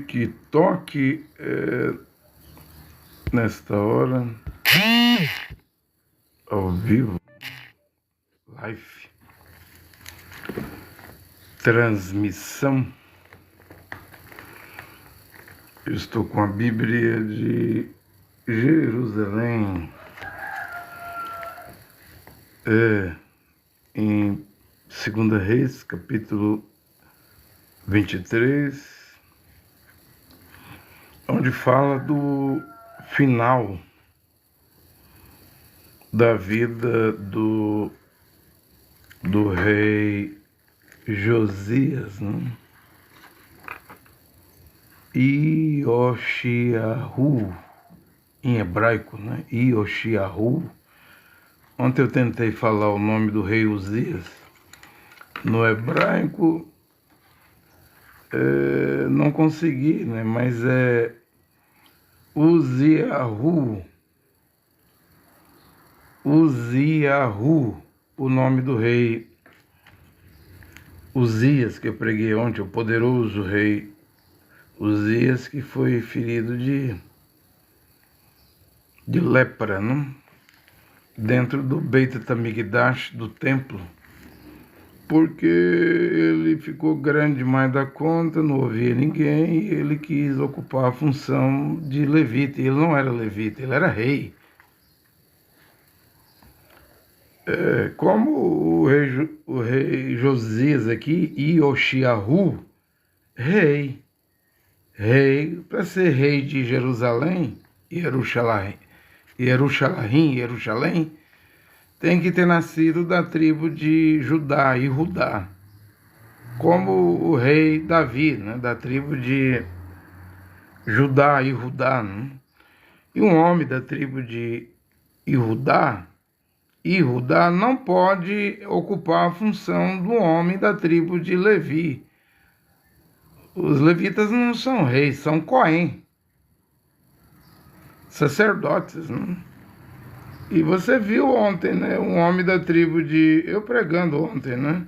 Que toque nesta hora, ao vivo, live, transmissão. Eu estou com a Bíblia de Jerusalém, em 2 Reis, capítulo 23, onde fala do final da vida do rei Josias, né? Ioshiahu, em hebraico, né? Ioshiahu. Ontem eu tentei falar o nome do rei Uzias. No hebraico, não consegui, né? Mas é Uziahu, o nome do rei Uzias, que eu preguei ontem, o poderoso rei Uzias, que foi ferido de lepra, né? Dentro do Beit Tamigdash, do templo, porque ele ficou grande demais da conta, não ouvia ninguém, e ele quis ocupar a função de levita. Ele não era levita, ele era rei. Como o rei Josias aqui, Ioshiahu, rei, para ser rei de Jerusalém, Jerusalém, tem que ter nascido da tribo de Judá e Judá, como o rei Davi, né, da tribo de Judá e Judá, né? E um homem da tribo de Judá não pode ocupar a função do homem da tribo de Levi. Os levitas não são reis, são Cohen, sacerdotes, né? E você viu ontem, né, um homem da tribo de... Eu pregando ontem, né?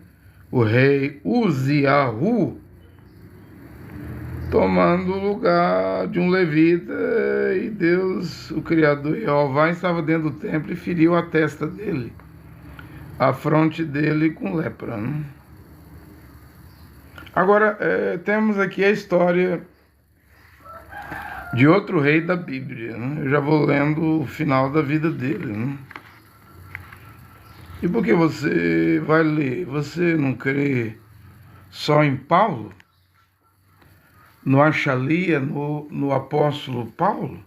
O rei Uziahu tomando o lugar de um levita, e Deus, o Criador Jeová, estava dentro do templo e feriu a testa dele, a fronte dele com lepra, né? Agora, temos aqui a história de outro rei da Bíblia, né? Eu já vou lendo o final da vida dele, né? E por que você vai ler? Você não crê só em Paulo? No Achalia, no apóstolo Paulo?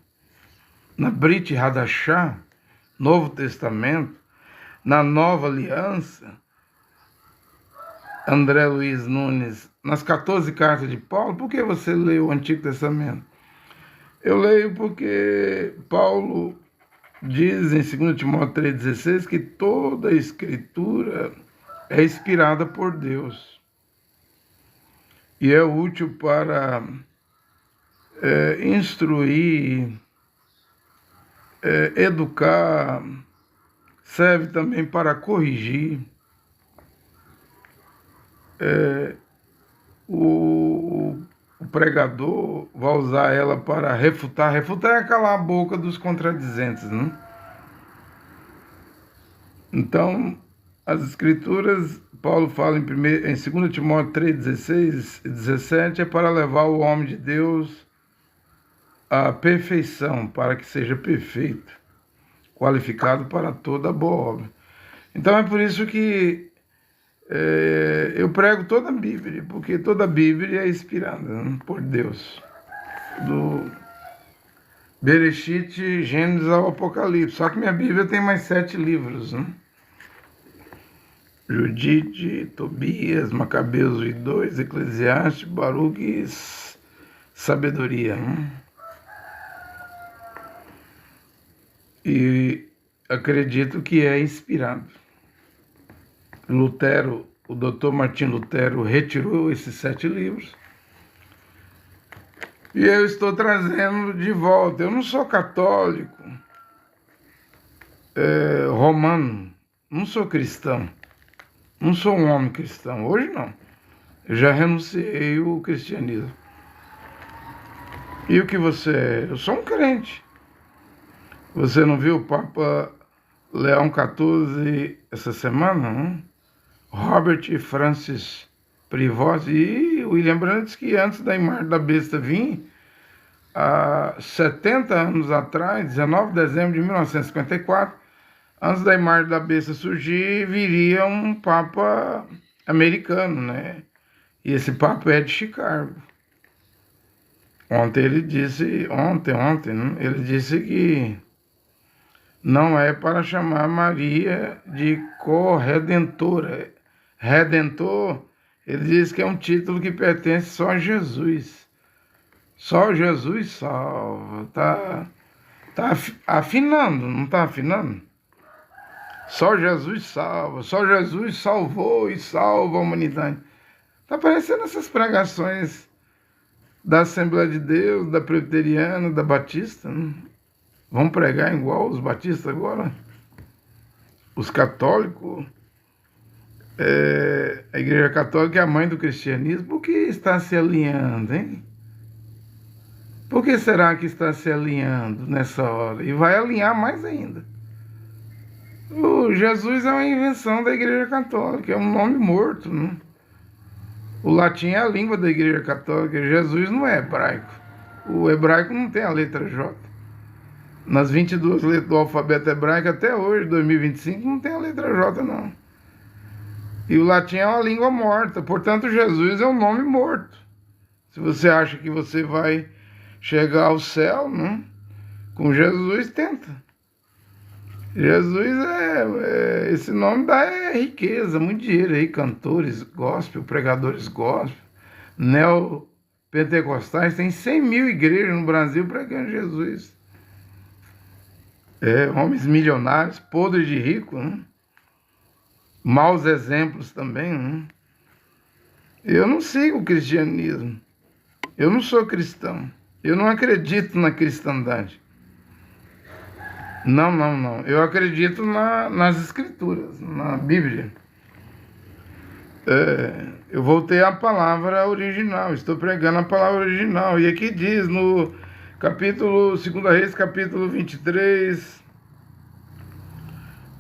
Na Brit Hadashah, Novo Testamento? Na Nova Aliança? André Luiz Nunes, nas 14 cartas de Paulo? Por que você lê o Antigo Testamento? Eu leio porque Paulo diz em 2 Timóteo 3,16 que toda a Escritura é inspirada por Deus e é útil para instruir, educar, serve também para corrigir. O pregador vai usar ela para refutar. Refutar é calar a boca dos contradizentes, né? Então, as Escrituras, Paulo fala em 2 Timóteo 3,16 e 17, é para levar o homem de Deus à perfeição, para que seja perfeito, qualificado para toda boa obra. Então é por isso que eu prego toda a Bíblia, porque toda a Bíblia é inspirada, né, por Deus. Do Bereshit, Gênesis ao Apocalipse. Só que minha Bíblia tem mais 7 livros, né? Judite, Tobias, Macabeus 2, Eclesiastes, Baruque e Sabedoria, né? E acredito que é inspirado. Lutero, o Dr. Martim Lutero, retirou esses 7 livros e eu estou trazendo de volta. Eu não sou católico, romano, não sou cristão, não sou um homem cristão, hoje não. Eu já renunciei ao cristianismo. E o que você é? Eu sou um crente. Você não viu o Papa Leão XIV essa semana? Não? Robert Francis Prevost e William Brandt disse que antes da imagem da besta vir, há 70 anos atrás, 19 de dezembro de 1954, antes da imagem da besta surgir, viria um Papa americano, né? E esse Papa é de Chicago. Ontem, né? Ele disse que não é para chamar Maria de corredentora. Redentor, ele diz que é um título que pertence só a Jesus. Só Jesus salva. Tá afinando, não tá afinando? Só Jesus salva, só Jesus salvou e salva a humanidade. Tá parecendo essas pregações da Assembleia de Deus, da Presbiteriana, da Batista, né? Vão pregar igual os batistas agora? Os católicos, a Igreja Católica é a mãe do cristianismo. Por que está se alinhando, hein? Por que será que está se alinhando nessa hora? E vai alinhar mais ainda. O Jesus é uma invenção da Igreja Católica, é um nome morto, né? O latim é a língua da Igreja Católica, Jesus não é hebraico. O hebraico não tem a letra J. Nas 22 letras do alfabeto hebraico até hoje, 2025, não tem a letra J, não. E o latim é uma língua morta, portanto Jesus é um nome morto. Se você acha que você vai chegar ao céu, né? Com Jesus, tenta. Jesus esse nome dá riqueza, muito dinheiro aí, cantores gospel, pregadores gospel, neopentecostais, tem 100 mil igrejas no Brasil pregando Jesus. Homens milionários, podres de rico, né? Maus exemplos também, né? Eu não sigo o cristianismo, eu não sou cristão, eu não acredito na cristandade. Não. Eu acredito nas escrituras, na Bíblia. Eu voltei à palavra original, estou pregando a palavra original. E aqui diz no capítulo 2 Reis, capítulo 23,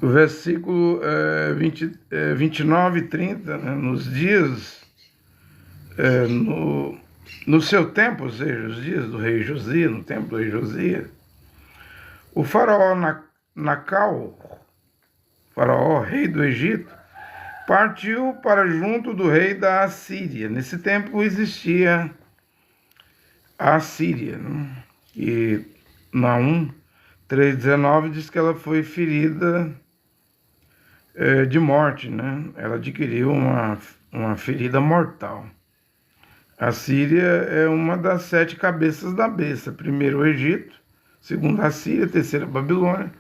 o versículo 29 e 30, né, nos dias, no seu tempo, ou seja, os dias do rei Josias, no tempo do rei Josias, o faraó Nacau, faraó, rei do Egito, partiu para junto do rei da Assíria. Nesse tempo existia a Assíria, né? E Naum 3,19 diz que ela foi ferida de morte, né? Ela adquiriu uma ferida mortal. A Síria é uma das 7 cabeças da besta. Primeiro o Egito, segundo a Síria, terceiro a Babilônia,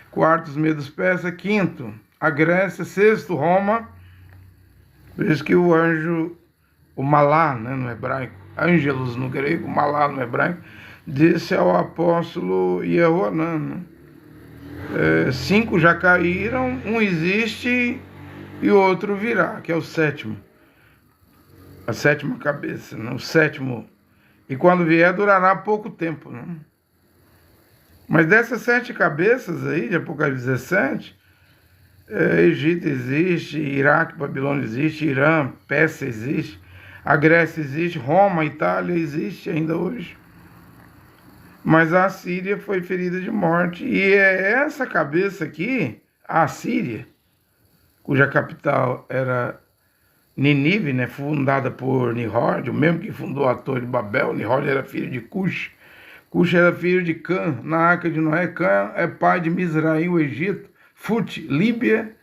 quarto os medos persas, quinto a Grécia, sexto Roma. Por isso que o anjo, o Malá, né, no hebraico, Ângelos no grego, Malá no hebraico, disse ao apóstolo Iehoanã, né? 5 já caíram, um existe e o outro virá, que é o sétimo. A sétima cabeça, né? O sétimo. E quando vier, durará pouco tempo, né? Mas dessas 7 cabeças aí, de Apocalipse 17, Egito existe, Iraque, Babilônia existe, Irã, Pérsia existe, a Grécia existe, Roma, Itália existe ainda hoje. Mas a Assíria foi ferida de morte. E é essa cabeça aqui, a Assíria, cuja capital era Nínive, né, fundada por Nimrod, o mesmo que fundou a Torre de Babel. Nimrod era filho de Cush. Cush era filho de Cã, na Arca de Noé. Cã é pai de Mizraim, o Egito, Fut, Líbia,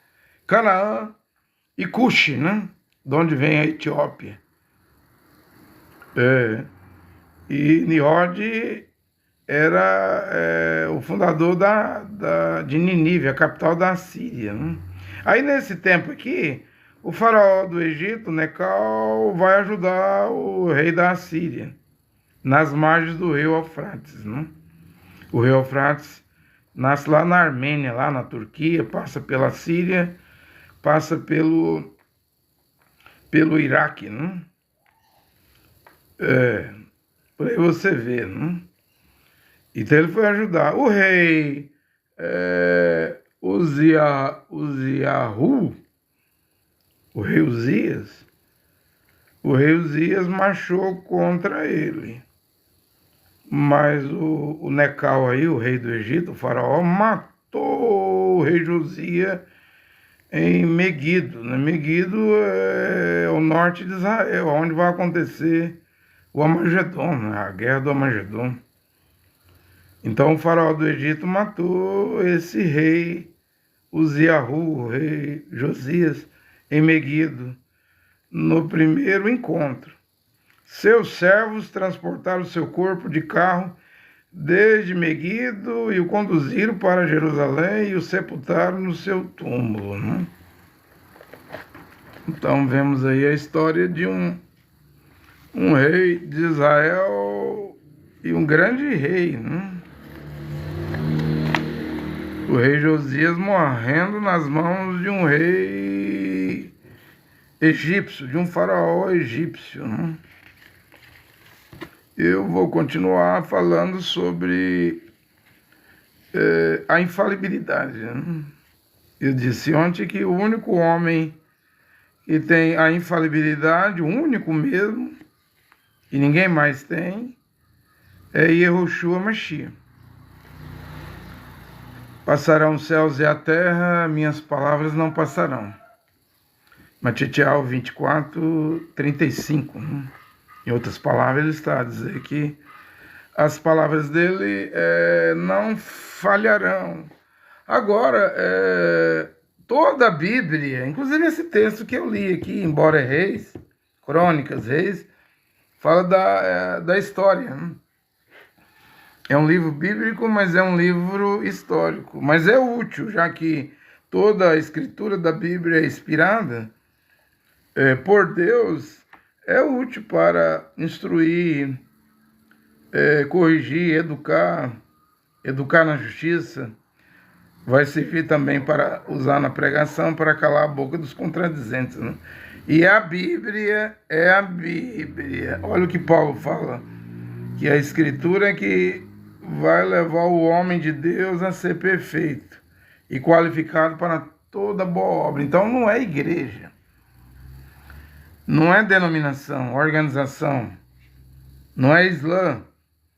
Canaã e Cush, né, de onde vem a Etiópia. E Nimrod era o fundador de Nínive, a capital da Assíria, né? Aí nesse tempo aqui, o faraó do Egito, Necal, vai ajudar o rei da Assíria nas margens do rio Eufrates, né? O rio Eufrates nasce lá na Armênia, lá na Turquia, passa pela Síria, passa pelo Iraque, né? Por aí você vê, né? Então ele foi ajudar. O rei Uziahu, o rei Uzias marchou contra ele. Mas o Necal aí, o rei do Egito, o faraó, matou o rei Josias em Megido. Né? Megido é o norte de Israel, onde vai acontecer o Armagedon, né? A guerra do Armagedon. Então o faraó do Egito matou esse rei Uziahu, o rei Josias, em Megido, no primeiro encontro. Seus servos transportaram seu corpo de carro desde Megido e o conduziram para Jerusalém e o sepultaram no seu túmulo. Né? Então vemos aí a história de um rei de Israel e um grande rei, né? O rei Josias morrendo nas mãos de um rei egípcio, de um faraó egípcio, né? Eu vou continuar falando sobre a infalibilidade. Né? Eu disse ontem que o único homem que tem a infalibilidade, o único mesmo, e ninguém mais tem, é Yehoshua Mashiach. Passarão os céus e a terra, minhas palavras não passarão. Matitial 24, 35. Né? Em outras palavras, ele está a dizer que as palavras dele não falharão. Agora, toda a Bíblia, inclusive esse texto que eu li aqui, embora é Reis, Crônicas, Reis, fala da história. Né? É um livro bíblico, mas é um livro histórico. Mas é útil, já que toda a escritura da Bíblia é inspirada por Deus, é útil para instruir, corrigir, educar na justiça. Vai servir também para usar na pregação, para calar a boca dos contradizentes. Né? E a Bíblia é a Bíblia. Olha o que Paulo fala, que a Escritura é que vai levar o homem de Deus a ser perfeito e qualificado para toda boa obra. Então não é igreja. Não é denominação, organização, não é Islã,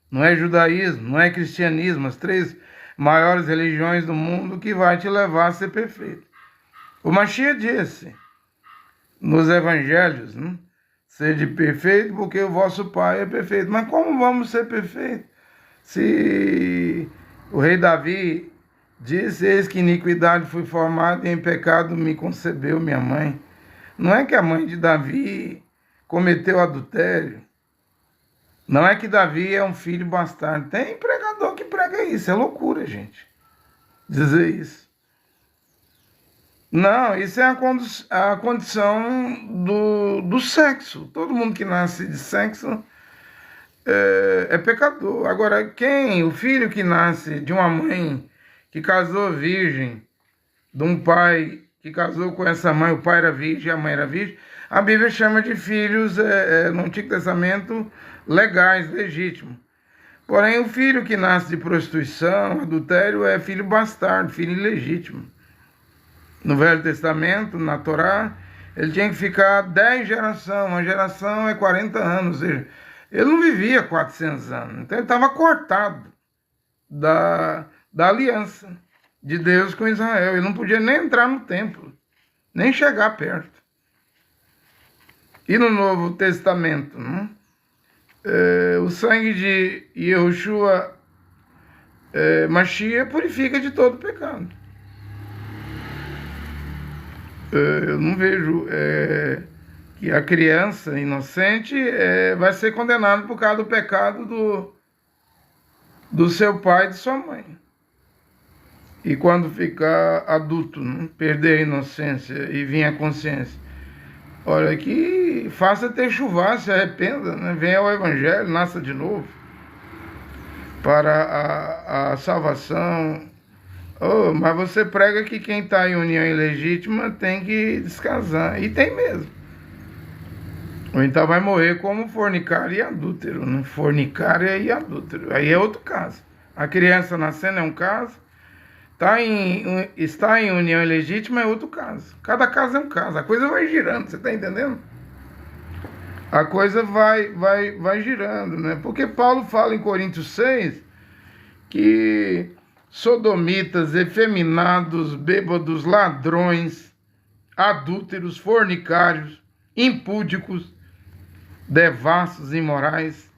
não é judaísmo, não é cristianismo, as três maiores religiões do mundo que vai te levar a ser perfeito. O Mashiach disse nos evangelhos, né? Sede perfeito porque o vosso Pai é perfeito. Mas como vamos ser perfeitos? Se o rei Davi disse, eis que iniquidade fui formado e em pecado me concebeu minha mãe. Não é que a mãe de Davi cometeu adultério. Não é que Davi é um filho bastardo. Tem pregador que prega isso. É loucura, gente, dizer isso. Não, isso é a condição do sexo. Todo mundo que nasce de sexo é pecador. Agora, o filho que nasce de uma mãe que casou virgem, de um pai que casou com essa mãe, o pai era virgem, a mãe era virgem, a Bíblia chama de filhos, no Antigo Testamento, legais, legítimos. Porém, o filho que nasce de prostituição, adultério, é filho bastardo, filho ilegítimo. No Velho Testamento, na Torá, ele tinha que ficar 10 gerações, uma geração é 40 anos, ou seja, ele não vivia 400 anos, então ele estava cortado da aliança de Deus com Israel. Ele não podia nem entrar no templo, nem chegar perto. E no Novo Testamento, né? O sangue de Yehoshua Mashiach purifica de todo pecado. Eu não vejo que a criança inocente vai ser condenada por causa do pecado do seu pai e de sua mãe. E quando ficar adulto, né, perder a inocência e vir a consciência, olha, que faça ter chuvar, se arrependa, né, venha ao Evangelho, nasça de novo, para a salvação. Oh, mas você prega que quem está em união ilegítima tem que descasar, e tem mesmo. Ou então vai morrer como fornicário e adúltero, né? Fornicária e adúltero. Aí é outro caso. A criança nascendo é um caso, está em união ilegítima é outro caso. Cada caso é um caso. A coisa vai girando, você está entendendo? A coisa vai girando, né? Porque Paulo fala em Coríntios 6 que sodomitas, efeminados, bêbados, ladrões, adúlteros, fornicários, impúdicos, devassos, imorais,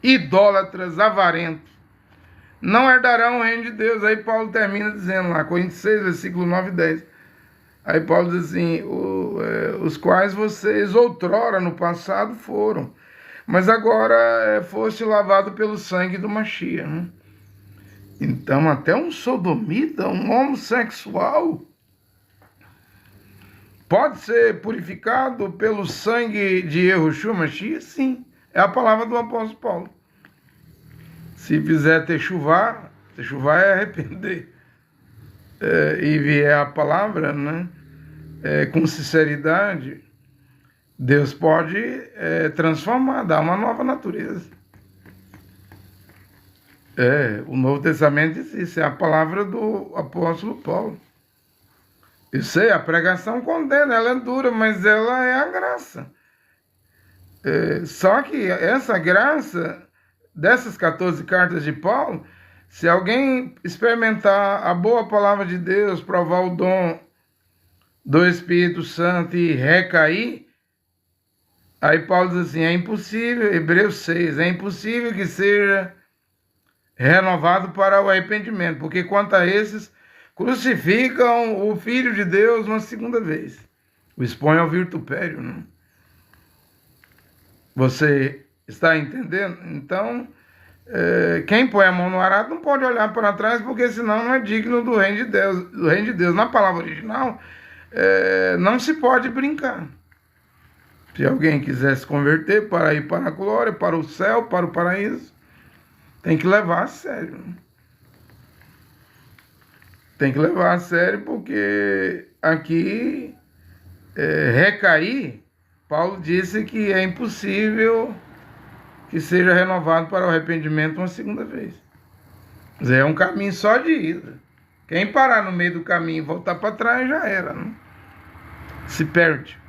idólatras, avarentos, não herdarão o reino de Deus. Aí Paulo termina dizendo lá, Coríntios 6, versículo 9 e 10. Aí Paulo diz assim, os quais vocês outrora no passado foram, mas agora foste lavado pelo sangue do Machia, né? Então até um sodomita, um homossexual, pode ser purificado pelo sangue de Yahushua Mashiach? Sim, é a palavra do apóstolo Paulo. Se fizer techuvá é arrepender, e vier a palavra, né, com sinceridade, Deus pode transformar, dar uma nova natureza. O Novo Testamento diz isso, é a palavra do apóstolo Paulo. Eu sei, a pregação condena, ela é dura, mas ela é a graça. Só que essa graça, dessas 14 cartas de Paulo, se alguém experimentar a boa palavra de Deus, provar o dom do Espírito Santo e recair, aí Paulo diz assim, é impossível, Hebreus 6, é impossível que seja renovado para o arrependimento, porque quanto a esses, crucificam o Filho de Deus uma segunda vez. O expõe ao vitupério, né? Você está entendendo? Então, quem põe a mão no arado não pode olhar para trás, porque senão não é digno do reino de Deus. Do reino de Deus. Na palavra original, não se pode brincar. Se alguém quiser se converter para ir para a glória, para o céu, para o paraíso, tem que levar a sério, né? Tem que levar a sério, porque aqui recair, Paulo disse que é impossível que seja renovado para o arrependimento uma segunda vez. Mas é um caminho só de ida. Quem parar no meio do caminho e voltar para trás já era, né? Se perde.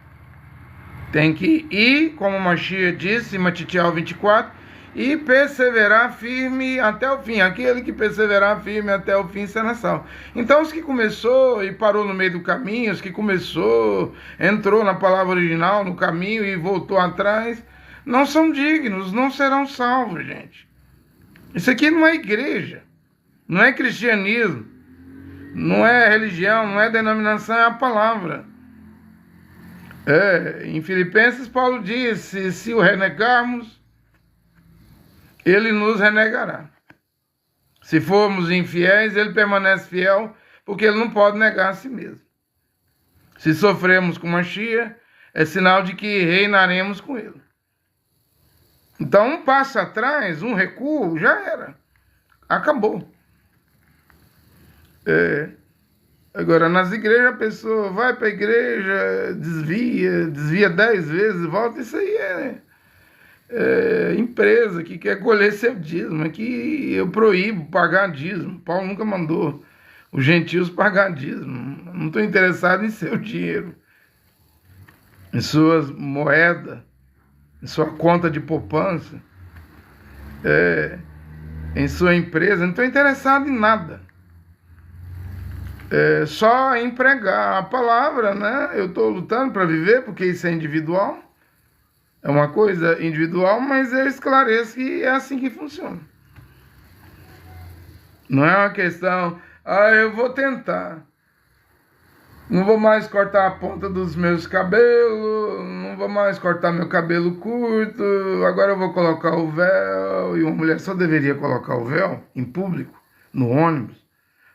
Tem que ir, como Mashiach disse em Matitiel 24, e perseverar firme até o fim. Aquele que perseverar firme até o fim será salvo. Então, os que começou e parou no meio do caminho, os que começou, entrou na palavra original, no caminho e voltou atrás, não são dignos, não serão salvos, gente. Isso aqui não é igreja, não é cristianismo, não é religião, não é denominação, é a palavra. Em Filipenses, Paulo disse, se o renegarmos, ele nos renegará. Se formos infiéis, ele permanece fiel, porque ele não pode negar a si mesmo. Se sofremos com Mashiach, é sinal de que reinaremos com ele. Então, um passo atrás, um recuo, já era. Acabou. Agora, nas igrejas, a pessoa vai para a igreja, desvia 10 vezes, volta. Isso aí empresa que quer colher seu dízimo. Aqui eu proíbo pagar dízimo. Paulo nunca mandou os gentios pagar dízimo. Não estou interessado em seu dinheiro, em suas moedas, em sua conta de poupança, em sua empresa. Não estou interessado em nada. Só em pregar a palavra, né? Eu estou lutando para viver, porque isso é individual. É uma coisa individual, mas eu esclareço que é assim que funciona. Não é uma questão, eu vou tentar. Não vou mais cortar a ponta dos meus cabelos, não vou mais cortar meu cabelo curto, agora eu vou colocar o véu. E uma mulher só deveria colocar o véu em público, no ônibus,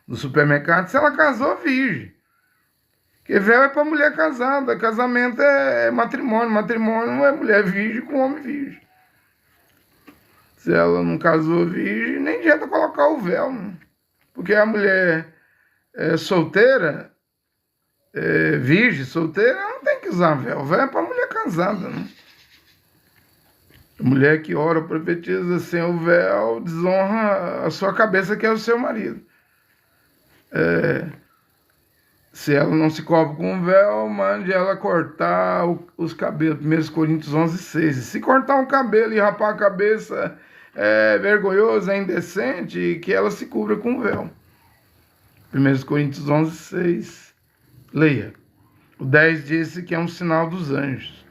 no supermercado, se ela casou virgem. Porque véu é para mulher casada, casamento é matrimônio, matrimônio é mulher virgem com homem virgem. Se ela não casou virgem, nem adianta colocar o véu, né? Porque a mulher solteira, virgem, solteira, não tem que usar véu. Véu é para mulher casada, né? A mulher que ora, profetiza sem o véu, desonra a sua cabeça, que é o seu marido. Se ela não se cobre com o véu, mande ela cortar os cabelos. 1 Coríntios 11:6. Se cortar um cabelo e rapar a cabeça é vergonhoso, é indecente, que ela se cubra com o véu. 1 Coríntios 11:6. Leia. O 10 disse que é um sinal dos anjos.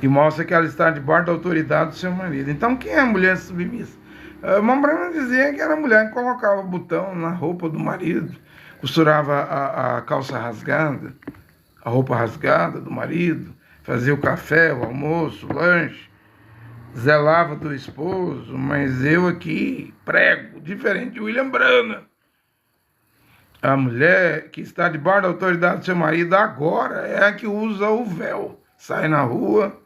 E mostra que ela está debaixo da autoridade do seu marido. Então, quem é a mulher submissa? A irmã Brana dizia que era a mulher que colocava botão na roupa do marido, costurava a calça rasgada, a roupa rasgada do marido, fazia o café, o almoço, o lanche, zelava do esposo. Mas eu aqui prego, diferente de William Brana. A mulher que está debaixo da autoridade do seu marido agora é a que usa o véu. Sai na rua,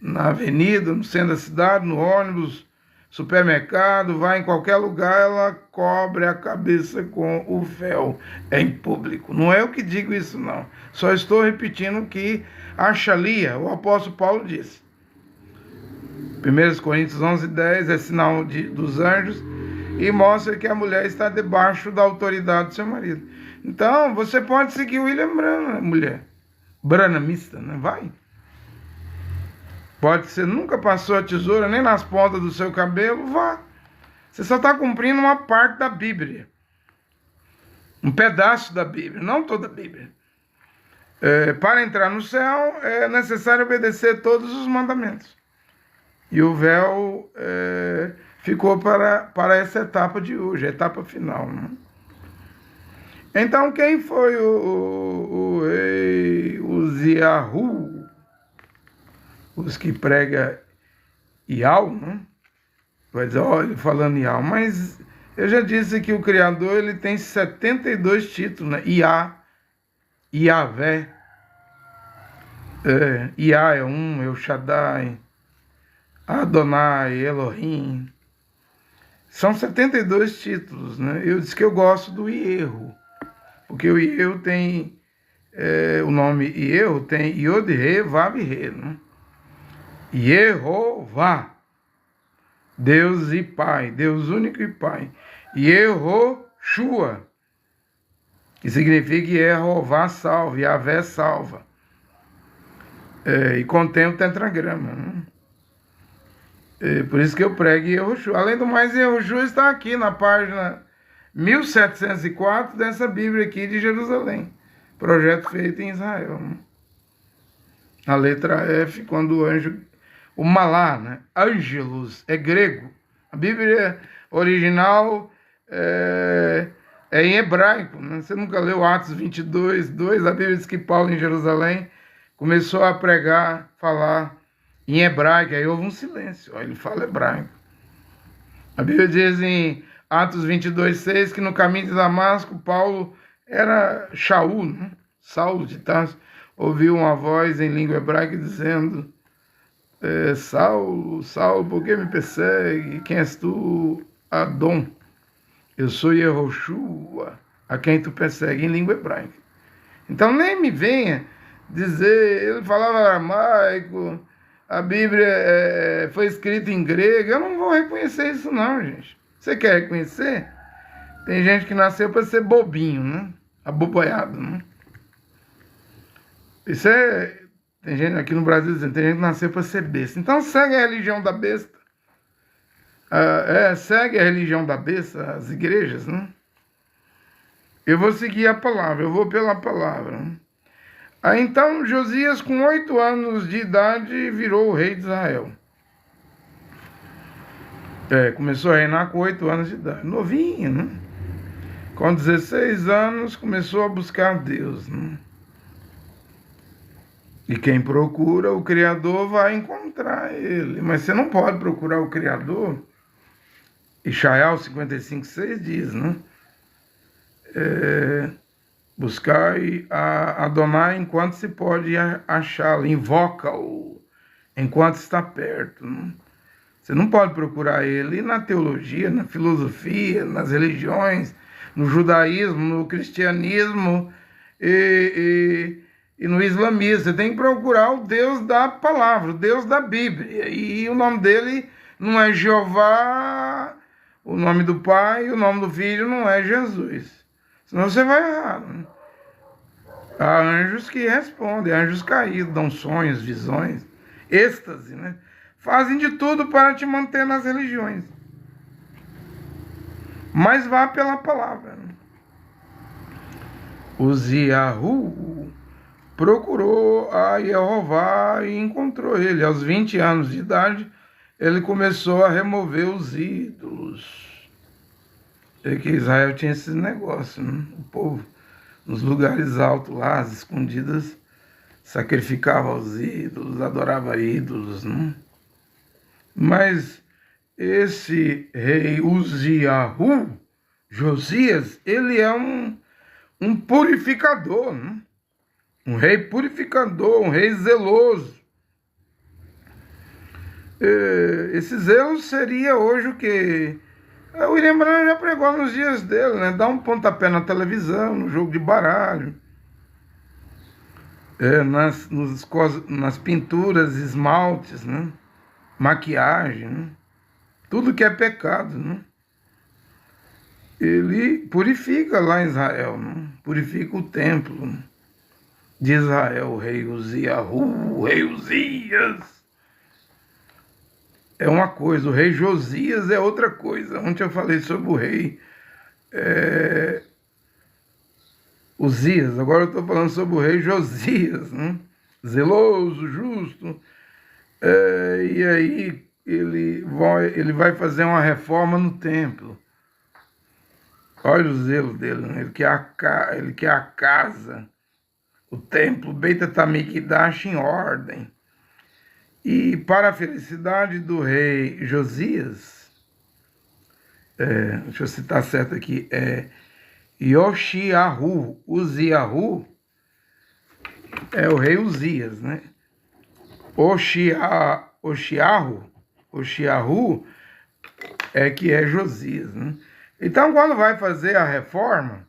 na avenida, no centro da cidade, no ônibus, supermercado, vai em qualquer lugar, ela cobre a cabeça com o véu. É em público. Não é eu que digo isso, não. Só estou repetindo o que a Shalia, o apóstolo Paulo, disse. 1 Coríntios 11:10 é sinal dos anjos e mostra que a mulher está debaixo da autoridade do seu marido. Então, você pode seguir o William Brana, mulher. Branamista, né? Vai. Pode ser, nunca passou a tesoura nem nas pontas do seu cabelo, vá. Você só está cumprindo uma parte da Bíblia. Um pedaço da Bíblia, não toda a Bíblia. Para entrar no céu, é necessário obedecer todos os mandamentos. E o véu ficou para essa etapa de hoje, a etapa final. Né? Então, quem foi o rei Uziahu? Os que pregam Ial, né? Vai dizer, olha, falando Ial. Mas eu já disse que o Criador ele tem 72 títulos, né? Iá, Iavé, Iá é um, El Shaddai, Adonai, Elohim. São 72 títulos, né? Eu disse que eu gosto do Ierro, porque o Ierro tem, o nome Ierro tem Yod, Re, Vav, Re, né? Yehová, Deus e Pai, Deus único e Pai. Yehoshua, que significa Yehová salva, Yahvé salva. E contém o tetragrama. Né? Por isso que eu prego Yehoshua. Além do mais, Yehoshua está aqui na página 1704 dessa Bíblia aqui de Jerusalém. Projeto feito em Israel. Né? A letra F, quando o anjo... O Malá, né? Ângelos, é grego. A Bíblia original é em hebraico. Né? Você nunca leu Atos 22:2? A Bíblia diz que Paulo, em Jerusalém, começou a pregar, falar em hebraico. Aí houve um silêncio. Ele fala hebraico. A Bíblia diz em Atos 22:6 que no caminho de Damasco, Paulo era Shaul, né? Saulo de Tarso. Ouviu uma voz em língua hebraica dizendo... Saulo, Saulo, por que me persegue? Quem és tu? Adom. Eu sou Yehoshua, a quem tu persegue, em língua hebraica. Então nem me venha dizer, ele falava aramaico, a Bíblia foi escrita em grego. Eu não vou reconhecer isso não, gente. Você quer reconhecer? Tem gente que nasceu para ser bobinho, né? Aboboiado, né? Isso é... Tem gente aqui no Brasil dizendo, tem gente que nasceu para ser besta. Então segue a religião da besta. Segue a religião da besta, as igrejas, né? Eu vou seguir a palavra, eu vou pela palavra. Aí então Josias, com 8 anos de idade, virou o rei de Israel. Começou a reinar com 8 anos de idade. Novinho, né? Com 16 anos, começou a buscar Deus, né? E quem procura o Criador vai encontrar ele. Mas você não pode procurar o Criador. Ishaiah 55:6 diz, né? Buscar a Adonai enquanto se pode achá-lo. Invoca-o enquanto está perto. Né? Você não pode procurar ele na teologia, na filosofia, nas religiões, no judaísmo, no cristianismo e no islamismo. Você tem que procurar o Deus da palavra, o Deus da Bíblia. E o nome dele não é Jeová, o nome do Pai, o nome do Filho não é Jesus. Senão você vai errar. Né? Há anjos que respondem, anjos caídos, dão sonhos, visões, êxtase, né? Fazem de tudo para te manter nas religiões. Mas vá pela palavra. Né? Uziahu procurou a Jeová e encontrou ele. Aos 20 anos de idade, ele começou a remover os ídolos. É que Israel tinha esse negócio, né? O povo, nos lugares altos lá, as escondidas, sacrificava os ídolos, adorava ídolos, né? Mas esse rei Uziahu, Josias, ele é um purificador, né? Um rei purificador, um rei zeloso. Esse zelo seria hoje o que o William Branham já pregou nos dias dele, né? Dar um pontapé na televisão, no jogo de baralho, nas pinturas, esmaltes, né? Maquiagem, né? Tudo que é pecado, né? Ele purifica lá em Israel, né? Purifica o templo, né? De Israel, o rei Uziahu, o rei Uzias. É uma coisa, o rei Josias é outra coisa. Ontem eu falei sobre o rei Uzias, agora eu estou falando sobre o rei Josias, né? Zeloso, justo. E aí ele vai fazer uma reforma no templo. Olha o zelo dele, né? Ele quer a casa, o templo, Beit HaMikdash em ordem. E para a felicidade do rei Josias, deixa eu citar certo aqui, Yoshiahu, Uziahu, é o rei Uzias, né? Oshiahu é que é Josias, né? Então, quando vai fazer a reforma,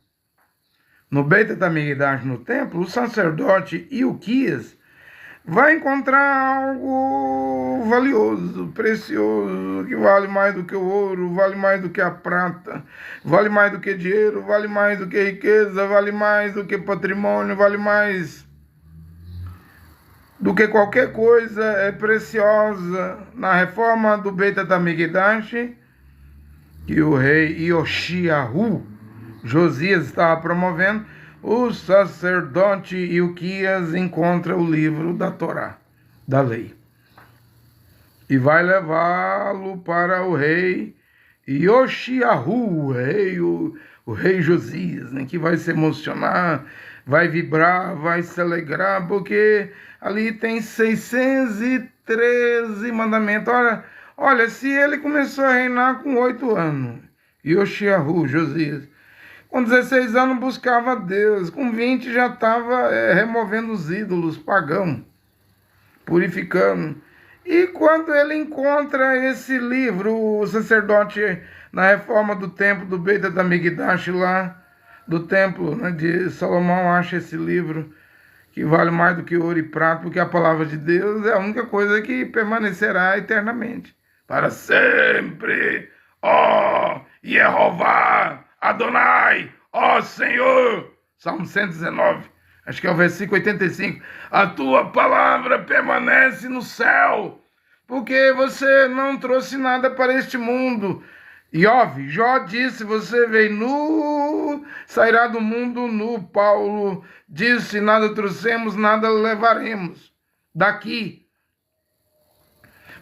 no Beit HaMikdash, no templo, o sacerdote Ilquias vai encontrar algo valioso, precioso, que vale mais do que o ouro, vale mais do que a prata, vale mais do que dinheiro, vale mais do que riqueza, vale mais do que patrimônio, vale mais do que qualquer coisa preciosa na reforma do Beit HaMikdash, que o rei Yoshiahu, Josias, estava promovendo. O sacerdote Ilquias encontra o livro da Torá, da lei, e vai levá-lo para o rei Yoshiahu, o rei Josias, né, que vai se emocionar, vai vibrar, vai se alegrar, porque ali tem 613 mandamentos. Olha, se ele começou a reinar com 8 anos, Yoshiahu, Josias, com 16 anos buscava Deus, com 20 já estava removendo os ídolos pagãos, purificando. E quando ele encontra esse livro, o sacerdote na reforma do templo do Beit HaMikdash lá, do templo, né, de Salomão, acha esse livro que vale mais do que ouro e prata, porque a palavra de Deus é a única coisa que permanecerá eternamente, para sempre. Ó Jeová Adonai, ó Senhor, Salmo 119, acho que é o versículo 85, a tua palavra permanece no céu, porque você não trouxe nada para este mundo. Jó disse, você veio nu, sairá do mundo nu. Paulo disse, nada trouxemos, nada levaremos daqui.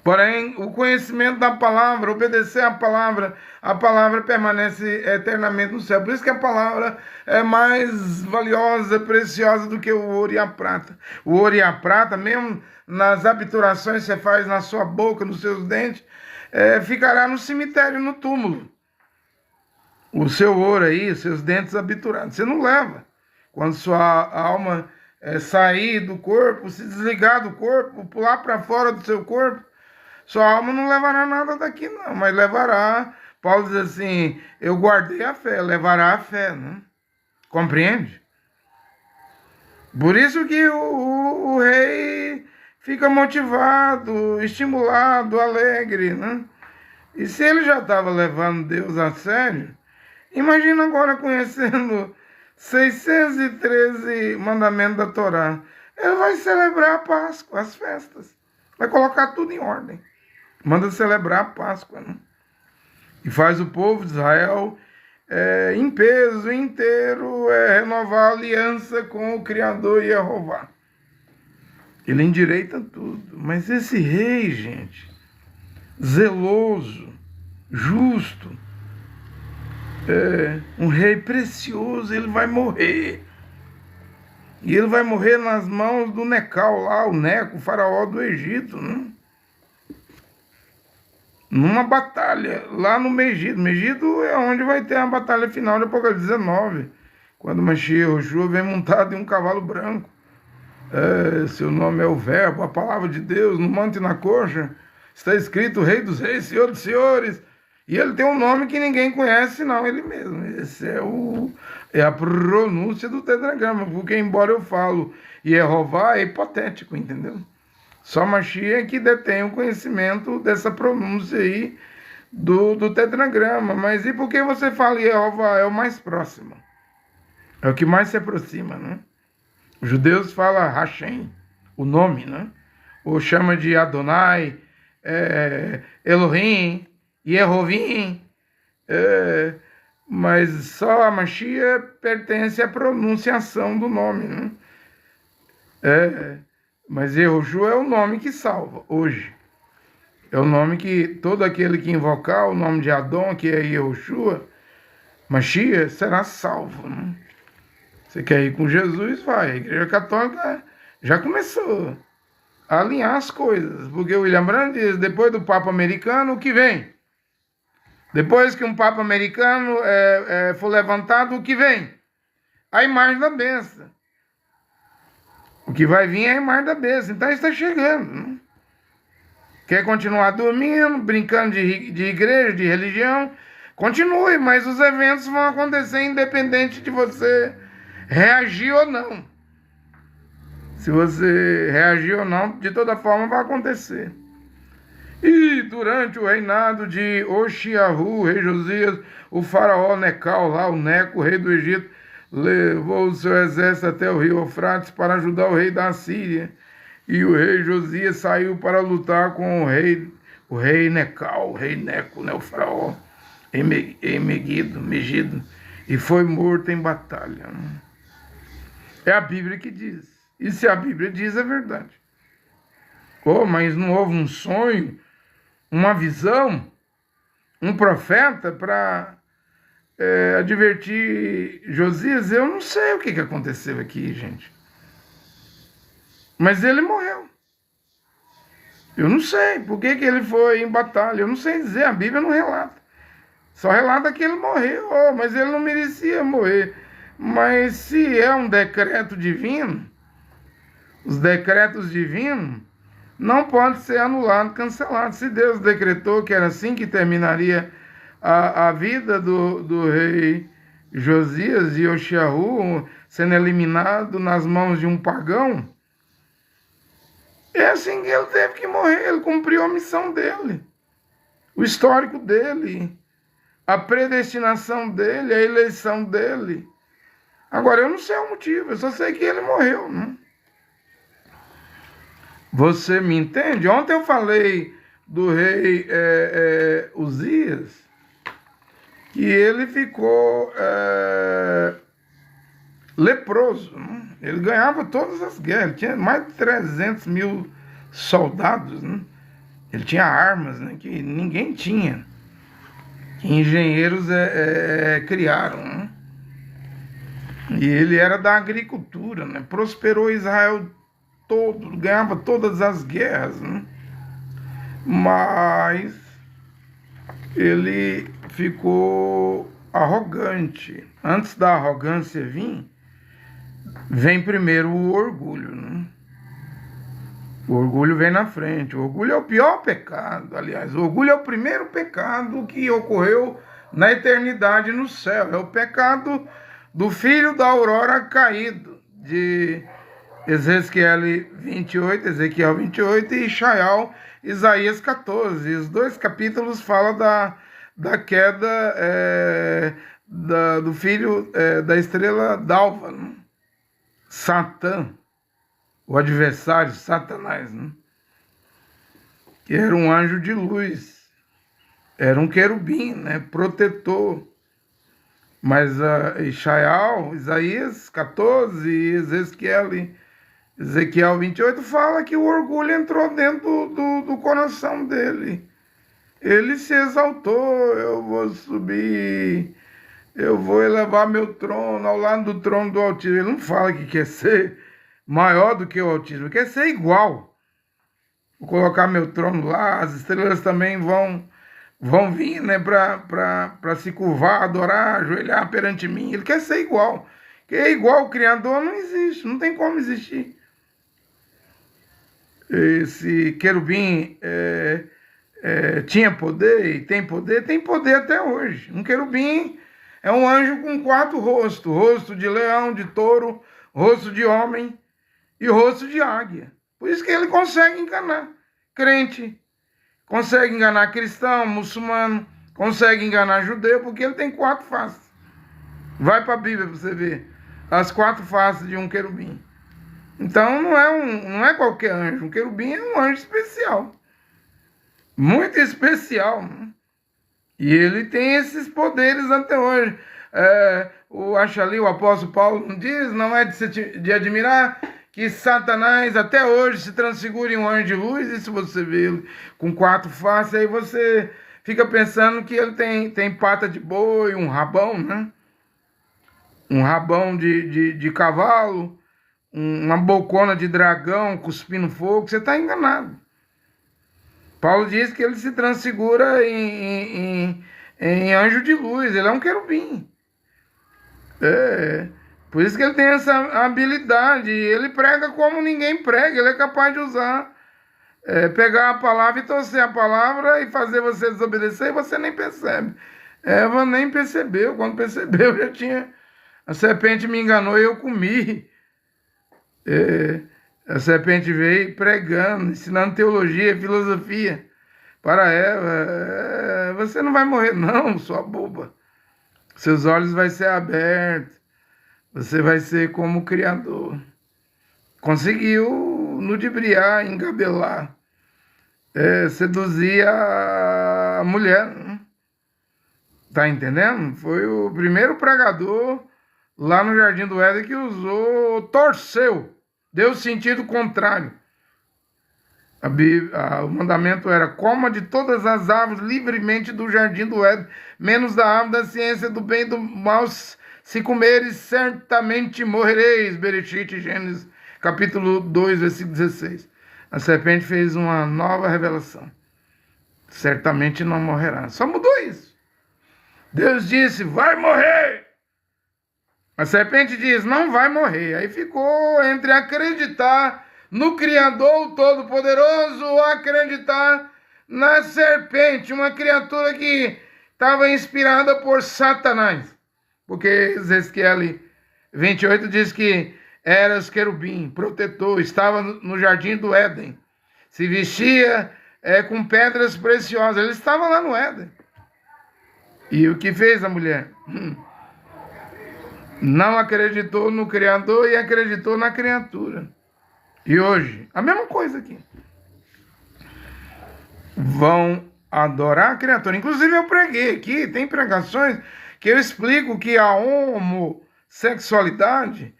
Porém, o conhecimento da palavra, obedecer à palavra, a palavra permanece eternamente no céu. Por isso que a palavra é mais valiosa, preciosa do que o ouro e a prata. O ouro e a prata, mesmo nas obturações que você faz na sua boca, nos seus dentes, ficará no cemitério, no túmulo. O seu ouro aí, os seus dentes obturados, você não leva. Quando sua alma sair do corpo, se desligar do corpo, pular para fora do seu corpo, sua alma não levará nada daqui não, mas levará, Paulo diz assim, eu guardei a fé, levará a fé, né? Compreende? Por isso que o rei fica motivado, estimulado, alegre, né? E se ele já estava levando Deus a sério, imagina agora conhecendo 613 mandamentos da Torá. Ele vai celebrar a Páscoa, as festas. Vai colocar tudo em ordem. Manda celebrar a Páscoa, né? E faz o povo de Israel, em peso inteiro, renovar a aliança com o Criador Jeová. Ele endireita tudo. Mas esse rei, gente, zeloso, justo, um rei precioso, ele vai morrer. E ele vai morrer nas mãos do Necal lá, o Neco, o faraó do Egito, né? Numa batalha lá no Megido. Megido é onde vai ter a batalha final de Apocalipse 19, quando Mashiach Yoshua vem montado em um cavalo branco. Seu nome é o Verbo, a palavra de Deus, no manto e na coxa. Está escrito Rei dos Reis, Senhor dos Senhores. E ele tem um nome que ninguém conhece, senão ele mesmo. Esse é a pronúncia do tetragrama, porque embora eu falo Jeová, é hipotético, entendeu? Só Mashiach que detém o conhecimento dessa pronúncia aí do tetragrama. Mas e por que você fala Jeová? É o mais próximo. É o que mais se aproxima, né? Os judeus falam Hashem, o nome, né? Ou chama de Adonai, Elohim, Yehovim. Mas só a Mashiach pertence à pronunciação do nome, né? Mas Yehoshua é o nome que salva hoje. É o nome que todo aquele que invocar o nome de Adon, que é Yehoshua, Mashiach, será salvo, né? Você quer ir com Jesus? Vai. A Igreja Católica já começou a alinhar as coisas. Porque o William Brandt diz, depois do Papa americano, o que vem? Depois que um Papa americano for levantado, o que vem? A imagem da besta. O que vai vir é a imagem da besta. Então está chegando, né? Quer continuar dormindo, brincando de igreja, de religião? Continue, mas os eventos vão acontecer independente de você reagir ou não. Se você reagir ou não, de toda forma vai acontecer. E durante o reinado de Oxiahu, rei Josias, o faraó Necal, lá o Neco, rei do Egito, levou o seu exército até o rio Eufrates para ajudar o rei da Assíria. E o rei Josias saiu para lutar com o rei Necal, o rei Neco, né, o faraó, em Megido, e foi morto em batalha. É a Bíblia que diz. E se a Bíblia diz, é verdade. Mas não houve um sonho, uma visão, um profeta para advertir Josias? Eu não sei o que aconteceu aqui, gente. Mas ele morreu. Eu não sei por que ele foi em batalha. Eu não sei dizer, a Bíblia não relata. Só relata que ele morreu, mas ele não merecia morrer. Mas se é um decreto divino, os decretos divinos não podem ser anulados, cancelados. Se Deus decretou que era assim que terminaria a vida do rei Josias e Oxiahu, sendo eliminado nas mãos de um pagão, é assim que ele teve que morrer. Ele cumpriu a missão dele, o histórico dele, a predestinação dele, a eleição dele. Agora, eu não sei o motivo, eu só sei que ele morreu, né? Você me entende? Ontem eu falei do rei Uzias, que ele ficou leproso, né? Ele ganhava todas as guerras, ele tinha mais de 300 mil soldados, né? Ele tinha armas, né, que ninguém tinha, que engenheiros criaram, né? E ele era da agricultura, né? Prosperou Israel todo, ganhava todas as guerras, né? Mas ele ficou arrogante. Antes da arrogância vem primeiro o orgulho, né? O orgulho vem na frente. O orgulho é o pior pecado, aliás. O orgulho é o primeiro pecado que ocorreu na eternidade no céu. É o pecado do filho da aurora caído, de Ezequiel 28, Ezequiel 28 e Isaías 14. Os dois capítulos falam da queda do filho da estrela d'alva, né? Satã, o adversário, Satanás, né? Que era um anjo de luz, era um querubim, né? Protetor. Mas Isaías 14 e Ezequiel 28 fala que o orgulho entrou dentro do coração dele. Ele se exaltou: eu vou subir, eu vou elevar meu trono ao lado do trono do Altíssimo. Ele não fala que quer ser maior do que o Altíssimo, quer ser igual. Vou colocar meu trono lá, as estrelas também vão vir, né, para se curvar, adorar, ajoelhar perante mim. Ele quer ser igual. Que é igual ao Criador não existe, não tem como existir. Esse querubim tinha poder e tem poder até hoje. Um querubim é um anjo com 4 rostos: rosto de leão, de touro, rosto de homem e rosto de águia. Por isso que ele consegue enganar crente, consegue enganar cristão, muçulmano, consegue enganar judeu, porque ele tem 4 faces. Vai para a Bíblia para você ver as 4 faces de um querubim. Então não é qualquer anjo. Um querubim é um anjo especial, muito especial, né? E ele tem esses poderes até hoje. Acho ali o apóstolo Paulo não diz, não é de admirar que Satanás até hoje se transfigura em um anjo de luz. E se você vê ele com 4 faces, aí você fica pensando que ele tem pata de boi, um rabão, né? Um rabão de cavalo, uma bocona de dragão cuspindo fogo. Você está enganado. Paulo diz que ele se transfigura em anjo de luz. Ele é um querubim. Por isso que ele tem essa habilidade. Ele prega como ninguém prega. Ele é capaz de usar, pegar a palavra e torcer a palavra e fazer você desobedecer, e você nem percebe. Eva nem percebeu. Quando percebeu, já tinha... A serpente me enganou e eu comi. A serpente veio pregando, ensinando teologia e filosofia para Eva. Você não vai morrer não, sua boba. Seus olhos vão ser abertos. Você vai ser como o Criador. Conseguiu ludibriar, engabelar, seduzir a mulher. Tá entendendo? Foi o primeiro pregador lá no Jardim do Éden que torceu, deu sentido contrário. O mandamento era: coma de todas as árvores livremente do Jardim do Éden, menos da árvore da ciência do bem e do mal. Se comeres, certamente morrereis. Bereshit, Gênesis, capítulo 2, versículo 16. A serpente fez uma nova revelação: certamente não morrerá. Só mudou isso. Deus disse: vai morrer. A serpente diz: não vai morrer. Aí ficou entre acreditar no Criador Todo-Poderoso ou acreditar na serpente, uma criatura que estava inspirada por Satanás. Porque Ezequiel 28 diz que era os querubim, protetor, estava no Jardim do Éden, se vestia com pedras preciosas. Ele estava lá no Éden. E o que fez a mulher? Não acreditou no Criador e acreditou na criatura. E hoje, a mesma coisa aqui. Vão adorar a criatura. Inclusive eu preguei aqui, tem pregações que eu explico que a homossexualidade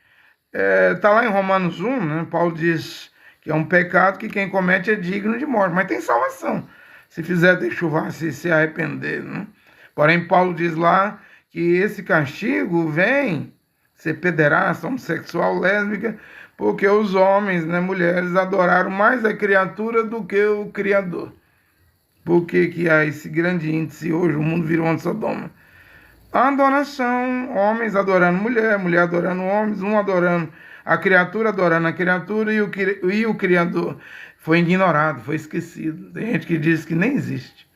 está lá em Romanos 1, né? Paulo diz que é um pecado que quem comete é digno de morte, mas tem salvação se fizer de chuvar, se arrepender, né? Porém, Paulo diz lá que esse castigo vem ser pederasta, homossexual, lésbica, porque os homens, né, mulheres, adoraram mais a criatura do que o Criador. Por que há esse grande índice hoje? O mundo virou uma Sodoma. A adoração, homens adorando mulher, mulher adorando homens, um adorando a criatura e o Criador foi ignorado, foi esquecido. Tem gente que diz que nem existe.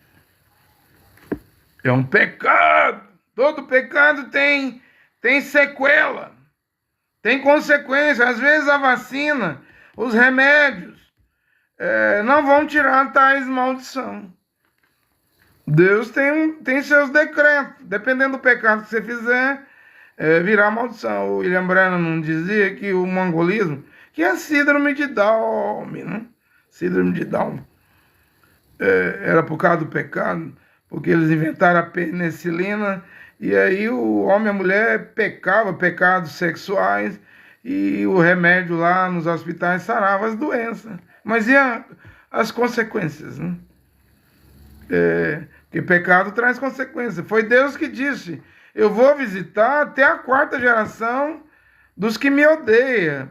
É um pecado. Todo pecado tem sequela, tem consequência. Às vezes a vacina, os remédios, não vão tirar tais maldição. Deus tem seus decretos. Dependendo do pecado que você fizer, virá maldição. O William Branham não dizia que o mongolismo, que é a síndrome de Down, né? Síndrome de Down. Era por causa do pecado, porque eles inventaram a penicilina, e aí o homem e a mulher pecados sexuais, e o remédio lá nos hospitais sarava as doenças. Mas e as consequências, né? Porque pecado traz consequências. Foi Deus que disse: eu vou visitar até a 4ª geração dos que me odeiam.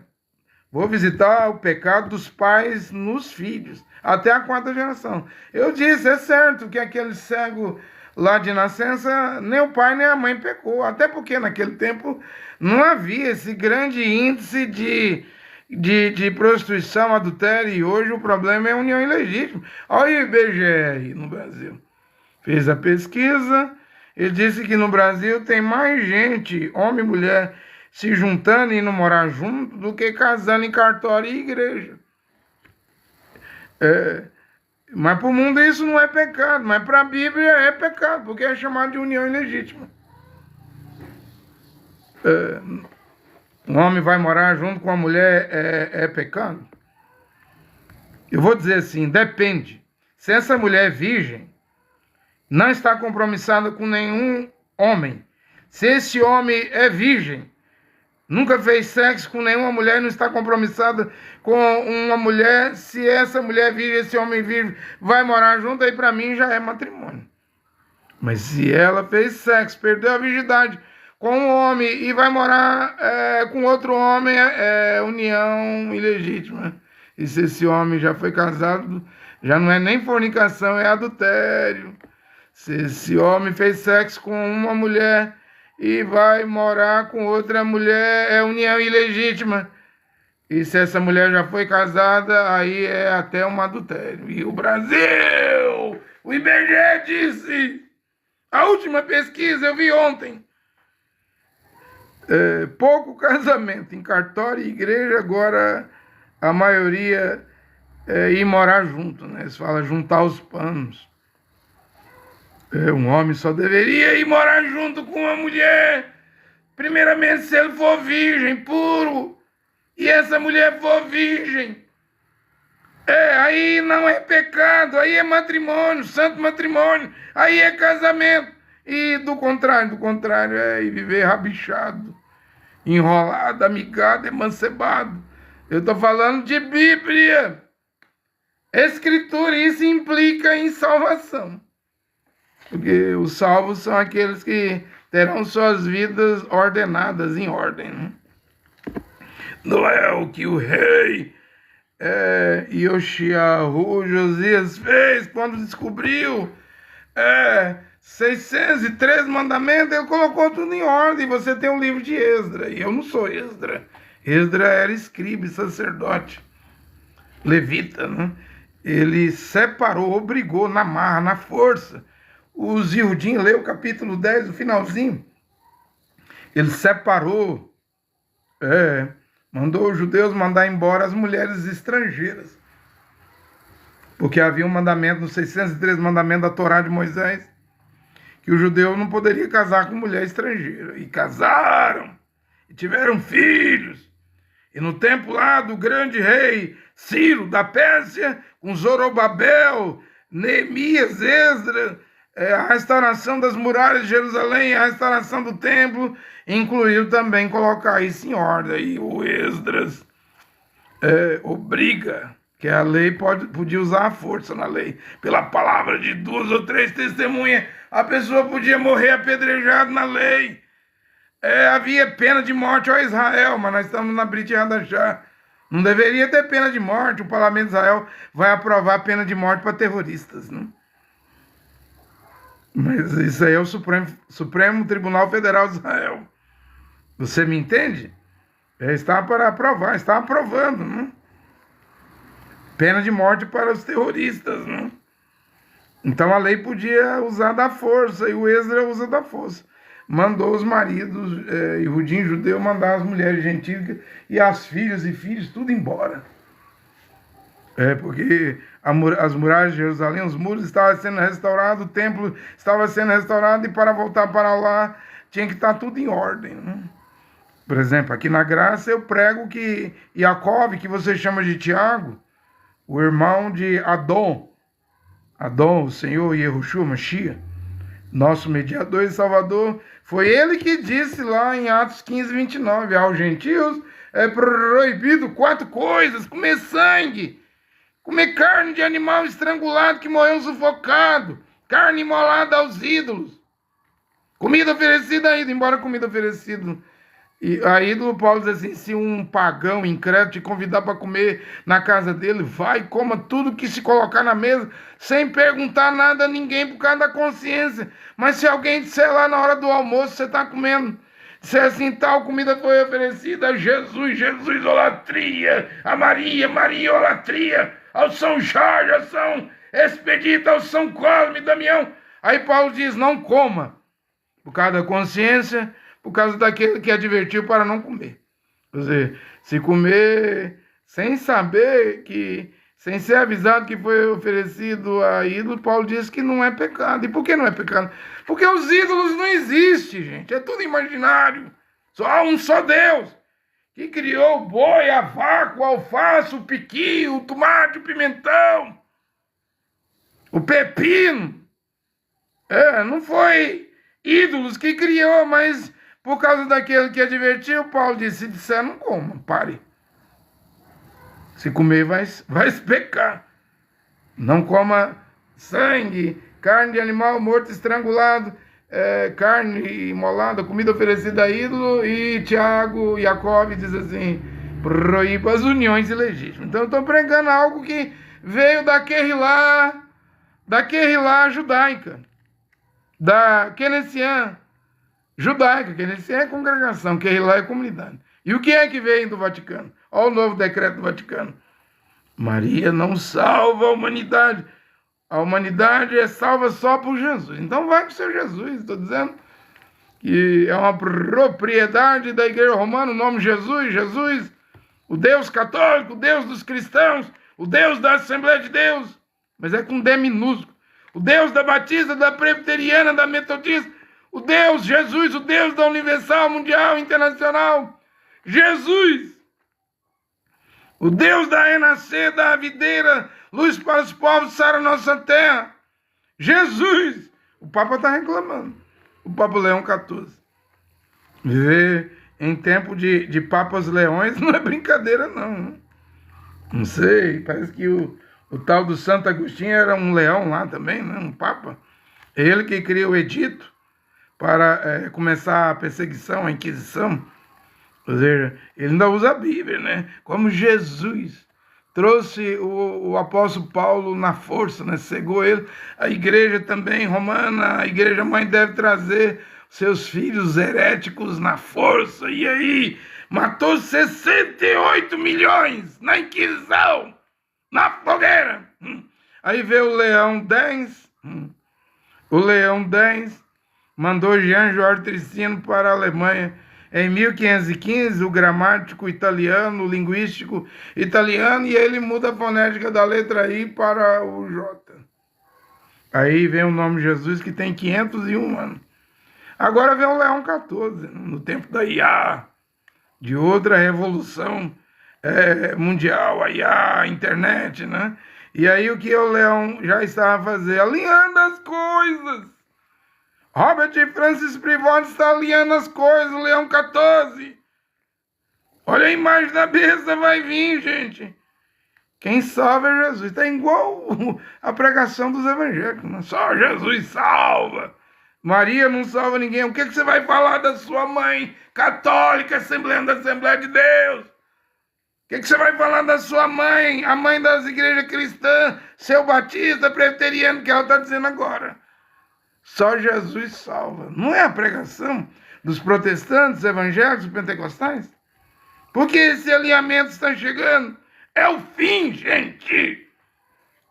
Vou visitar o pecado dos pais nos filhos, até a 4ª geração. Eu disse, é certo que aquele cego lá de nascença, nem o pai nem a mãe pecou. Até porque naquele tempo não havia esse grande índice de prostituição, adultério, e hoje o problema é a união ilegítima. Olha o IBGE no Brasil. Fez a pesquisa, ele disse que no Brasil tem mais gente, homem e mulher, se juntando e indo morar junto, do que casando em cartório e igreja. Mas para o mundo isso não é pecado, mas para a Bíblia é pecado, porque é chamado de união ilegítima. Um homem vai morar junto com a mulher, é pecado? Eu vou dizer assim, depende. Se essa mulher é virgem, não está compromissada com nenhum homem. Se esse homem é virgem, nunca fez sexo com nenhuma mulher, não está compromissada com uma mulher, se essa mulher virgem, esse homem virgem, vai morar junto, aí para mim já é matrimônio. Mas se ela fez sexo, perdeu a virgindade com um homem e vai morar com outro homem, é união ilegítima. E se esse homem já foi casado, já não é nem fornicação, é adultério. Se esse homem fez sexo com uma mulher e vai morar com outra mulher, é união ilegítima. E se essa mulher já foi casada, aí é até um adultério. E o Brasil, o IBGE disse, a última pesquisa eu vi ontem, pouco casamento em cartório e igreja, agora a maioria ir morar junto, né? Eles falam juntar os panos. Um homem só deveria ir morar junto com uma mulher, primeiramente se ele for virgem, puro, e essa mulher for virgem. Aí não é pecado, aí é matrimônio, santo matrimônio, aí é casamento. E do contrário é viver rabichado, enrolado, amigado, emancebado. Eu estou falando de Bíblia, Escritura, e isso implica em salvação. Porque os salvos são aqueles que terão suas vidas ordenadas em ordem, né? Não é o que o rei Yoshiahu, Josias, fez quando descobriu 603 mandamentos, ele colocou tudo em ordem. Você tem o livro de Esdra, e eu não sou Esdra. Esdra era escriba e sacerdote, levita, né? Ele separou, obrigou na marra, na força. O Zildin leu o capítulo 10, o finalzinho. Ele separou, mandou os judeus mandar embora as mulheres estrangeiras. Porque havia um mandamento, nos 603 mandamentos da Torá de Moisés, que o judeu não poderia casar com mulher estrangeira. E casaram, e tiveram filhos. E no tempo lá do grande rei Ciro da Pérsia, com Zorobabel, Neemias, Esdras, a restauração das muralhas de Jerusalém, a restauração do templo, incluiu também colocar isso em ordem. E o Esdras obriga, que a lei podia usar a força na lei. Pela palavra de 2 ou 3 testemunhas, a pessoa podia morrer apedrejado na lei. Havia pena de morte ao Israel, mas nós estamos na Brit Hadashah. Não deveria ter pena de morte. O parlamento de Israel vai aprovar pena de morte para terroristas, né? Mas isso aí é o Supremo Tribunal Federal de Israel. Você me entende? Está para aprovar, está aprovando, né? Pena de morte para os terroristas, né? Então a lei podia usar da força, e o Esdra usa da força. mandou os maridos Iudim judeu mandar as mulheres gentílicas e as filhas e filhos tudo embora. Porque as muralhas de Jerusalém, os muros estavam sendo restaurados, o templo estava sendo restaurado, e para voltar para lá tinha que estar tudo em ordem, né? Por exemplo, aqui na graça eu prego que Jacob, que você chama de Tiago, o irmão de Adão, o Senhor Yehoshua Mashiach, nosso mediador e salvador, foi ele que disse lá em Atos 15, 29, aos gentios é proibido 4 coisas: comer sangue, comer carne de animal estrangulado que morreu sufocado, carne imolada aos ídolos, comida oferecida a ídolo, embora comida oferecida a ídolo, Paulo diz assim: se um pagão incrédulo te convidar para comer na casa dele, vai, coma tudo que se colocar na mesa, sem perguntar nada a ninguém por causa da consciência. Mas se alguém disser lá na hora do almoço, você está comendo, disser assim, tal comida foi oferecida a Jesus, idolatria, a Maria, idolatria, ao São Jorge, ao São Expedito, ao São Cosme, Damião. Aí Paulo diz: não coma, por causa da consciência, por causa daquele que advertiu para não comer. Quer dizer, se comer sem saber sem ser avisado que foi oferecido a ídolo, Paulo diz que não é pecado. E por que não é pecado? Porque os ídolos não existem, gente. É tudo imaginário. Só um só Deus que criou o boi, a vaca, o alface, o piqui, o tomate, o pimentão, o pepino. Não foi ídolos que criou, mas por causa daquele que advertiu, Paulo disse: se disser, não coma, pare. Se comer, vai pecar. Não coma sangue, carne de animal morto, estrangulado, carne imolada, comida oferecida a ídolo. E Tiago, Jacob diz assim: proíba as uniões ilegítimas. Então eu estou pregando algo que veio da Querrilá judaica, da Kenessian judaica. Kenessian é congregação, Querrilá é comunidade. E o que é que veio do Vaticano? Olha o novo decreto do Vaticano: Maria não salva a humanidade. A humanidade é salva só por Jesus. Então vai com o seu Jesus. Estou dizendo que é uma propriedade da Igreja Romana o nome Jesus, o Deus católico, o Deus dos cristãos, o Deus da Assembleia de Deus, mas é com D minúsculo. O Deus da Batista, da Presbiteriana, da Metodista, o Deus Jesus, o Deus da Universal, Mundial, Internacional, Jesus, o Deus da renascer, da videira, luz para os povos, sara nossa terra, Jesus. O Papa está reclamando, o Papa Leão XIV. Viver em tempo de Papas Leões não é brincadeira, não. Não sei, parece que o tal do Santo Agostinho era um leão lá também, né? Um Papa. Ele que cria o edito para começar a perseguição, a Inquisição. Ou seja, ele ainda usa a Bíblia, né? Como Jesus trouxe o apóstolo Paulo na força, né? Cegou ele. A igreja também romana, a igreja mãe deve trazer seus filhos heréticos na força. E aí, matou 68 milhões na Inquisição, na fogueira. Aí veio o Leão X. O Leão X mandou Jean Jorge Tricino para a Alemanha. Em 1515, o gramático italiano, o linguístico italiano, e ele muda a fonética da letra I para o J. Aí vem o nome Jesus, que tem 501 anos. Agora vem o Leão XIV, no tempo da IA, de outra revolução mundial, a IA, a internet, né? E aí o que o Leão já estava a fazer? Alinhando as coisas. Robert Francis Prevost está alinhando as coisas, o Leão XIV. Olha a imagem da besta, vai vir, gente. Quem salva é Jesus. Está igual a pregação dos evangélicos, né? Só Jesus salva. Maria não salva ninguém. O que você vai falar da sua mãe católica, da Assembleia de Deus? O que você vai falar da sua mãe, a mãe das igrejas cristãs, seu batista, presbiteriano, que ela está dizendo agora? Só Jesus salva. Não é a pregação dos protestantes, evangélicos, pentecostais? Porque esse alinhamento está chegando. É o fim, gente.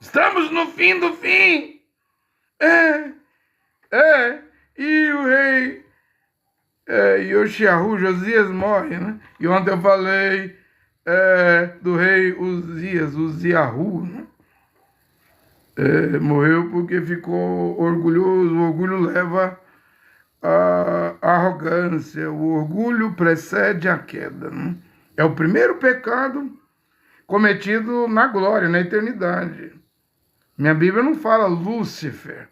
Estamos no fim do fim. E o rei Yoshiahu, Josias morre, né? E ontem eu falei do rei Uzias, Uziahu, né? Morreu porque ficou orgulhoso. O orgulho leva à arrogância. O orgulho precede a queda, né? É o primeiro pecado cometido na glória, na eternidade. Minha Bíblia não fala Lúcifer.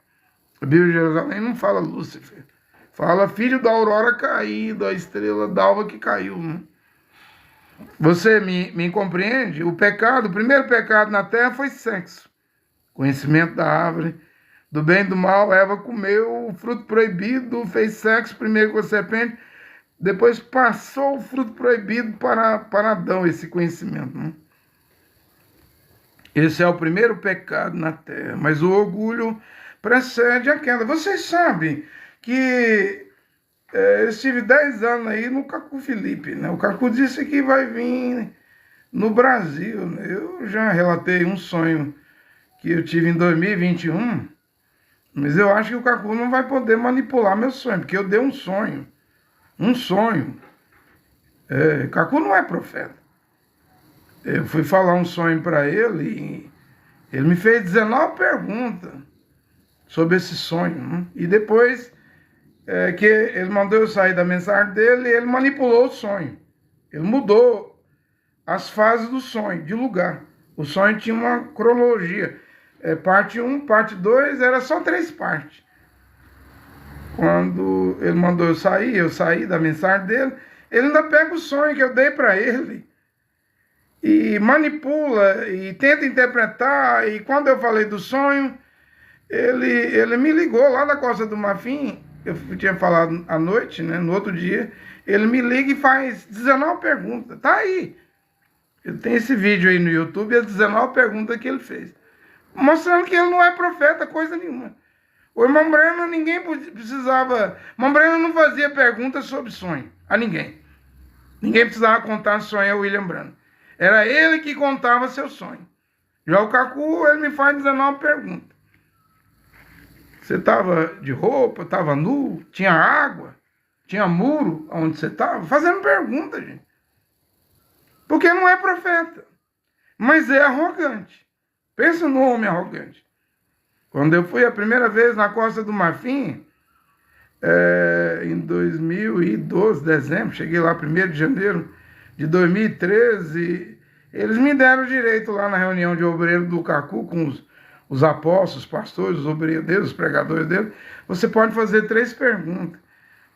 A Bíblia de Jerusalém não fala Lúcifer. Fala filho da aurora caída, a estrela d'alva que caiu, né? Você me compreende? O primeiro pecado na terra foi sexo. Conhecimento da árvore, do bem e do mal. Eva comeu o fruto proibido, fez sexo primeiro com a serpente, depois passou o fruto proibido para Adão, esse conhecimento, né? Esse é o primeiro pecado na terra, mas o orgulho precede a queda. Vocês sabem que eu estive 10 anos aí no Cacu Felipe, né? O Cacu disse que vai vir no Brasil, né? Eu já relatei um sonho que eu tive em 2021, mas eu acho que o Cacu não vai poder manipular meu sonho, porque eu dei um sonho. Um sonho. Cacu não é profeta. Eu fui falar um sonho para ele e ele me fez 19 perguntas sobre esse sonho, né? E depois que ele mandou eu sair da mensagem dele, ele manipulou o sonho. Ele mudou as fases do sonho, de lugar. O sonho tinha uma cronologia. Parte 1, parte 2, era só 3 partes. Quando ele mandou eu saí da mensagem dele, ele ainda pega o sonho que eu dei para ele e manipula e tenta interpretar. E quando eu falei do sonho, ele me ligou lá da Costa do Marfim. Eu tinha falado à noite, né? No outro dia, ele me liga e faz 19 perguntas. Tá aí. Eu tenho esse vídeo aí no YouTube, as 19 perguntas que ele fez, mostrando que ele não é profeta, coisa nenhuma. O irmão Breno, ninguém precisava... Irmão Breno não fazia perguntas sobre sonho a ninguém. Ninguém precisava contar sonho ao William Breno. Era ele que contava seu sonho. Já o Cacu, ele me faz 19 perguntas. Você estava de roupa, estava nu, tinha água, tinha muro onde você estava? Fazendo pergunta, gente. Porque não é profeta, mas é arrogante. Pensa no homem arrogante. Quando eu fui a primeira vez na Costa do Marfim, em 2012, dezembro, cheguei lá 1º de janeiro de 2013, eles me deram direito lá na reunião de obreiro do Cacu com os apóstolos, os pastores, os obreiros dele, os pregadores dele. Você pode fazer 3 perguntas.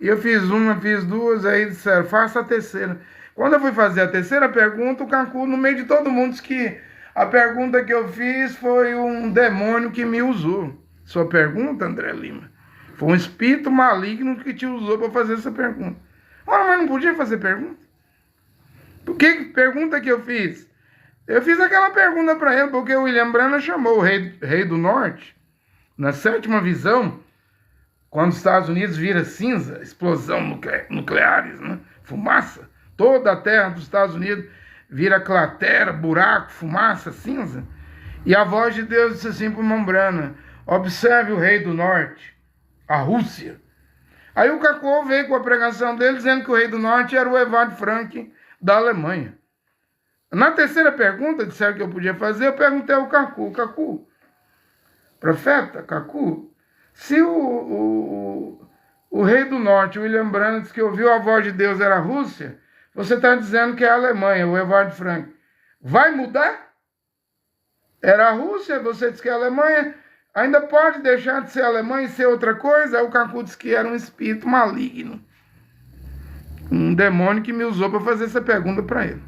E eu fiz uma, fiz 2, aí disseram, faça a terceira. Quando eu fui fazer a terceira pergunta, o Cacu, no meio de todo mundo, disse que a pergunta que eu fiz foi um demônio que me usou. Sua pergunta, André Lima? Foi um espírito maligno que te usou para fazer essa pergunta. Ora, mas não podia fazer pergunta? Por que pergunta que eu fiz? Eu fiz aquela pergunta para ele, porque o William Branham chamou o rei do norte, na 7ª visão, quando os Estados Unidos vira cinza, explosão nucleares, né? Fumaça, toda a terra dos Estados Unidos vira cratera, buraco, fumaça, cinza. E a voz de Deus disse assim para o irmão Branham, observe o rei do norte, a Rússia. Aí o Cacu veio com a pregação dele dizendo que o rei do norte era o Evard Frank da Alemanha. Na terceira pergunta, disseram que eu podia fazer, eu perguntei ao Cacu, Cacu, profeta, Cacu, se o rei do norte, William Branham, disse que ouviu a voz de Deus era a Rússia, você está dizendo que é a Alemanha, o Evard Frank. Vai mudar? Era a Rússia, você disse que é a Alemanha, ainda pode deixar de ser a Alemanha e ser outra coisa? Aí o Cacu disse que era um espírito maligno. Um demônio que me usou para fazer essa pergunta para ele.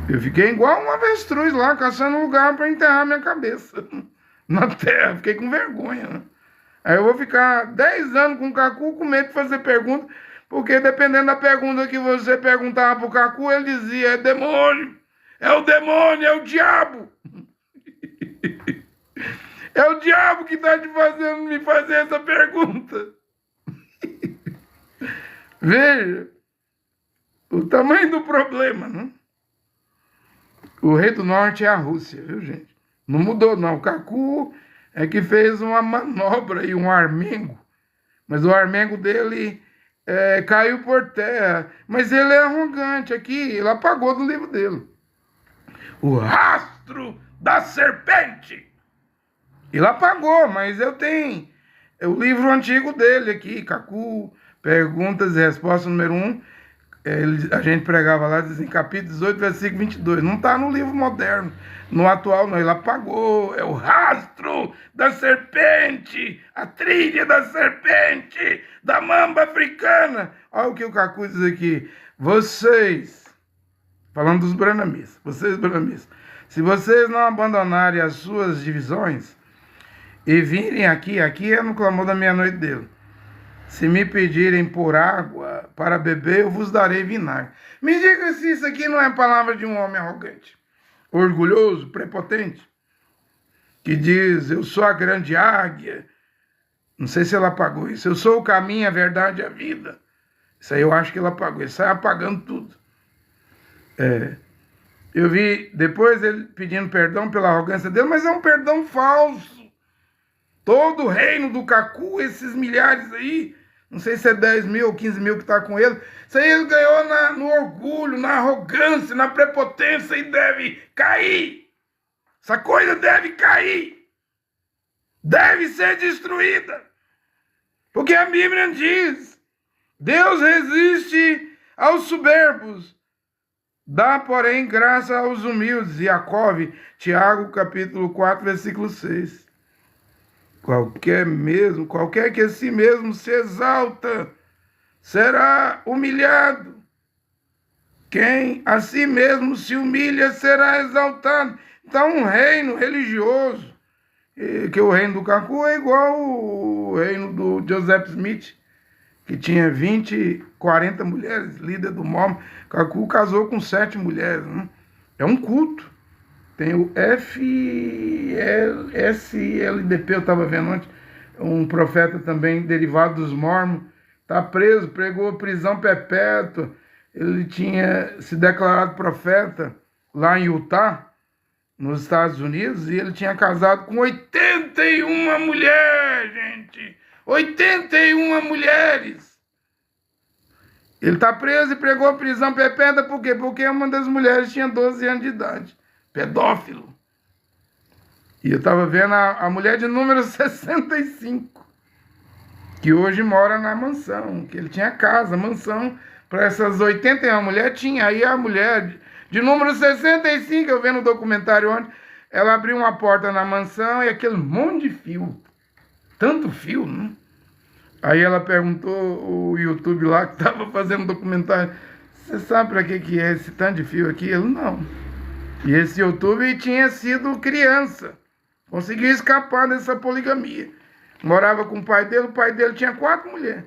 Eu fiquei igual um avestruz lá, caçando um lugar para enterrar minha cabeça na terra. Fiquei com vergonha, né? Aí eu vou ficar 10 anos com o Cacu com medo de fazer pergunta, porque dependendo da pergunta que você perguntava pro Cacu, ele dizia, é demônio, é o demônio, é o diabo. É o diabo que está me fazer essa pergunta. Veja o tamanho do problema, né? O rei do norte é a Rússia, viu, gente? Não mudou, não. O Cacu é que fez uma manobra e um armengo. Mas o armengo dele caiu por terra. Mas ele é arrogante aqui, ele apagou do livro dele. O rastro da serpente. Ele apagou, mas eu tenho o livro antigo dele aqui, Cacu, Perguntas e Respostas número 1. A gente pregava lá, diz em capítulo 18, versículo 22. Não está no livro moderno, no atual não. Ele apagou. É o rastro da serpente, a trilha da serpente, da mamba africana. Olha o que o Cacu diz aqui. Vocês, falando dos branamistas, vocês branamistas, se vocês não abandonarem as suas divisões e virem aqui é no clamor da meia-noite dele. Se me pedirem por água para beber, eu vos darei vinagre. Me diga se isso aqui não é palavra de um homem arrogante, orgulhoso, prepotente, que diz, eu sou a grande águia. Não sei se ela apagou isso. Eu sou o caminho, a verdade e a vida. Isso aí eu acho que ela apagou. Ele sai apagando tudo. Eu vi depois ele pedindo perdão pela arrogância dele, mas é um perdão falso. Todo o reino do Cacu, esses milhares aí, não sei se é 10 mil ou 15 mil que está com ele, isso aí ele ganhou no orgulho, na arrogância, na prepotência e deve cair. Essa coisa deve cair. Deve ser destruída. Porque a Bíblia diz, Deus resiste aos soberbos, dá, porém, graça aos humildes. Jacob, Tiago, capítulo 4, versículo 6. Qualquer que a si mesmo se exalta, será humilhado. Quem a si mesmo se humilha, será exaltado. Então, um reino religioso, que o reino do Cacu é igual o reino do Joseph Smith, que tinha 20, 40 mulheres, líder do Mormon. Cacu casou com 7 mulheres. Né? É um culto. Tem o SLDP, eu estava vendo ontem, um profeta também derivado dos Mormons, está preso, pregou prisão perpétua. Ele tinha se declarado profeta lá em Utah, nos Estados Unidos, e ele tinha casado com 81 mulheres, gente! 81 mulheres! Ele está preso e pregou prisão perpétua, por quê? Porque uma das mulheres tinha 12 anos de idade. Pedófilo. E eu estava vendo a mulher de número 65, que hoje mora na mansão, que ele tinha casa, mansão, para essas 81 mulheres tinha. Aí a mulher de número 65, eu vendo no documentário ontem, ela abriu uma porta na mansão e aquele monte de fio. Tanto fio, né? Aí ela perguntou o YouTube lá, que estava fazendo documentário, você sabe para que é esse tanto de fio aqui? Ele, não. E esse YouTube tinha sido criança. Conseguiu escapar dessa poligamia. Morava com o pai dele tinha 4 mulheres.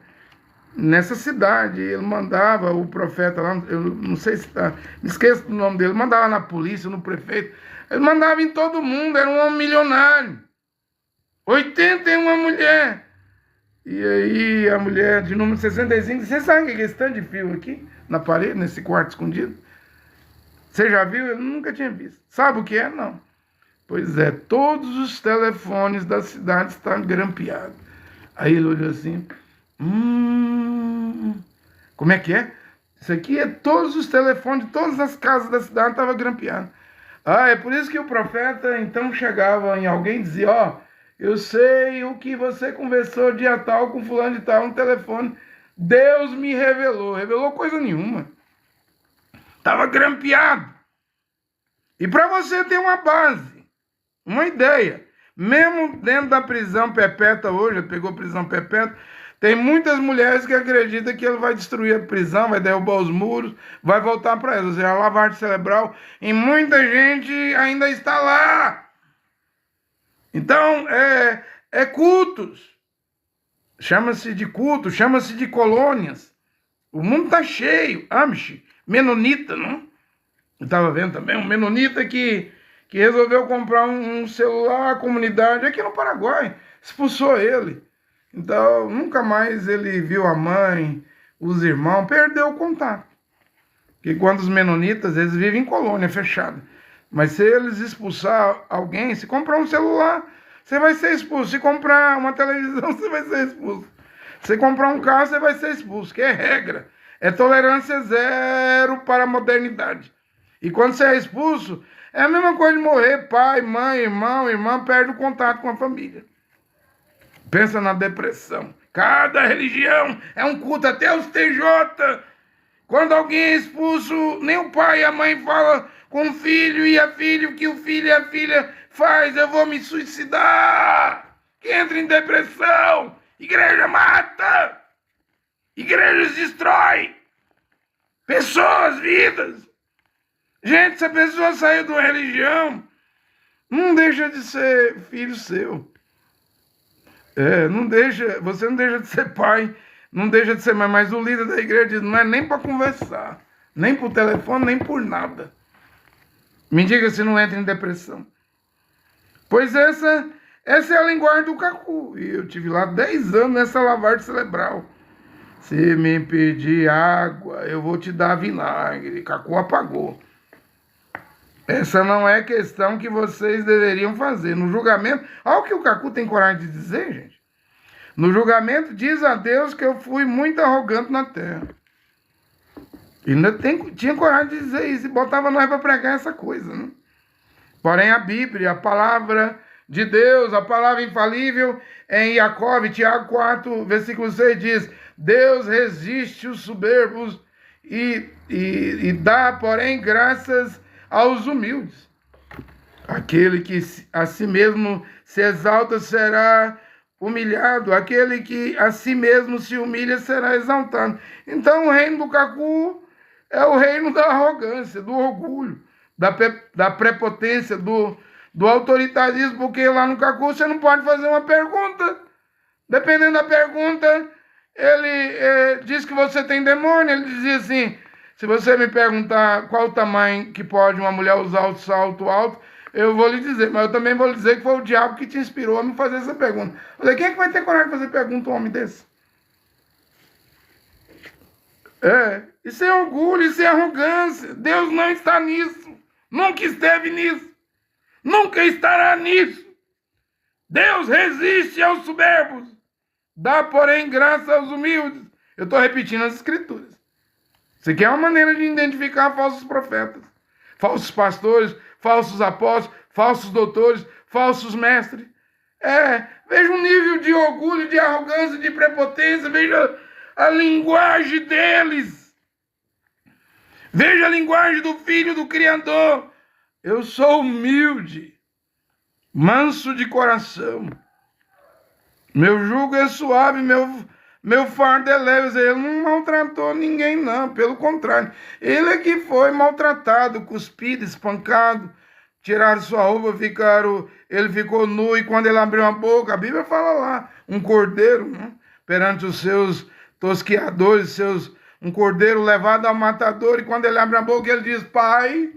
Nessa cidade, ele mandava o profeta lá, eu não sei se está, me esqueço do nome dele, mandava na polícia, no prefeito. Ele mandava em todo mundo, era um homem milionário. 81 mulheres. E aí a mulher de número 65, você sabe o que é esse tanto de fio aqui, na parede, nesse quarto escondido? Você já viu? Eu nunca tinha visto. Sabe o que é? Não. Pois é, todos os telefones da cidade estão grampeados. Aí ele olhou assim, como é que é? Isso aqui é todos os telefones de todas as casas da cidade estavam grampeados. É por isso que o profeta então chegava em alguém e dizia, eu sei o que você conversou dia tal com fulano de tal no telefone. Deus me revelou coisa nenhuma. Estava grampeado. E para você ter uma base, uma ideia, mesmo dentro da prisão perpétua hoje, ele pegou prisão perpétua, tem muitas mulheres que acreditam que ele vai destruir a prisão, vai derrubar os muros, vai voltar para elas. Ou seja, a lavagem cerebral, e muita gente ainda está lá. Então, é cultos. Chama-se de culto, chama-se de colônias. O mundo está cheio. Amish, menonita, não? Eu estava vendo também um menonita que resolveu comprar um celular, a comunidade, aqui no Paraguai, expulsou ele. Então, nunca mais ele viu a mãe, os irmãos, perdeu o contato. Porque quando os menonitas, eles vivem em colônia fechada. Mas se eles expulsar alguém, se comprar um celular, você vai ser expulso. Se comprar uma televisão, você vai ser expulso. Você comprar um carro, você vai ser expulso, que é regra. É tolerância zero para a modernidade. E quando você é expulso, é a mesma coisa de morrer. Pai, mãe, irmão, irmã, perde o contato com a família. Pensa na depressão. Cada religião é um culto, até os TJ. Quando alguém é expulso, nem o pai e a mãe falam com o filho e a filha, o que o filho e a filha faz, eu vou me suicidar. Que entra em depressão. Igreja mata. Igrejas destrói. Pessoas, vidas. Gente, se a pessoa saiu de uma religião, não deixa de ser filho seu. Você não deixa de ser pai, não deixa de ser mãe, mas o líder da igreja diz, não é nem para conversar, nem por telefone, nem por nada. Me diga se não entra em depressão. Pois essa é a linguagem do Cacu. E eu tive lá 10 anos nessa lavagem cerebral. Se me pedir água, eu vou te dar vinagre. Cacu apagou. Essa não é questão que vocês deveriam fazer. No julgamento, olha o que o Cacu tem coragem de dizer, gente. No julgamento, diz a Deus que eu fui muito arrogante na terra. E ainda tinha coragem de dizer isso e botava nós para pregar essa coisa, né? Porém, a Bíblia, a palavra de Deus, a palavra infalível, em Jacob, Tiago 4, versículo 6 diz, Deus resiste os soberbos e dá, porém, graças aos humildes. Aquele que a si mesmo se exalta será humilhado, aquele que a si mesmo se humilha será exaltado. Então o reino do Cacu é o reino da arrogância, do orgulho, da prepotência, do autoritarismo, porque lá no Cacu você não pode fazer uma pergunta. Dependendo da pergunta, ele diz que você tem demônio, ele dizia assim, se você me perguntar qual o tamanho que pode uma mulher usar o salto alto, eu vou lhe dizer, mas eu também vou lhe dizer que foi o diabo que te inspirou a me fazer essa pergunta. Eu falei, quem é que vai ter coragem de fazer pergunta a um homem desse? Isso é orgulho, isso é arrogância. Deus não está nisso. Nunca esteve nisso. Nunca estará nisso. Deus resiste aos soberbos. Dá, porém, graça aos humildes. Eu estou repetindo as escrituras. Isso aqui é uma maneira de identificar falsos profetas, falsos pastores, falsos apóstolos, falsos doutores, falsos mestres. Veja o nível de orgulho, de arrogância, de prepotência, veja a linguagem deles. Veja a linguagem do Filho do Criador. Eu sou humilde, manso de coração. Meu jugo é suave, meu fardo é leve. Ele não maltratou ninguém, não. Pelo contrário. Ele é que foi maltratado, cuspido, espancado. Tiraram sua roupa, ele ficou nu. E quando ele abriu a boca, a Bíblia fala lá, um cordeiro, né, perante os seus tosquiadores, um cordeiro levado ao matador. E quando ele abre a boca, ele diz, Pai,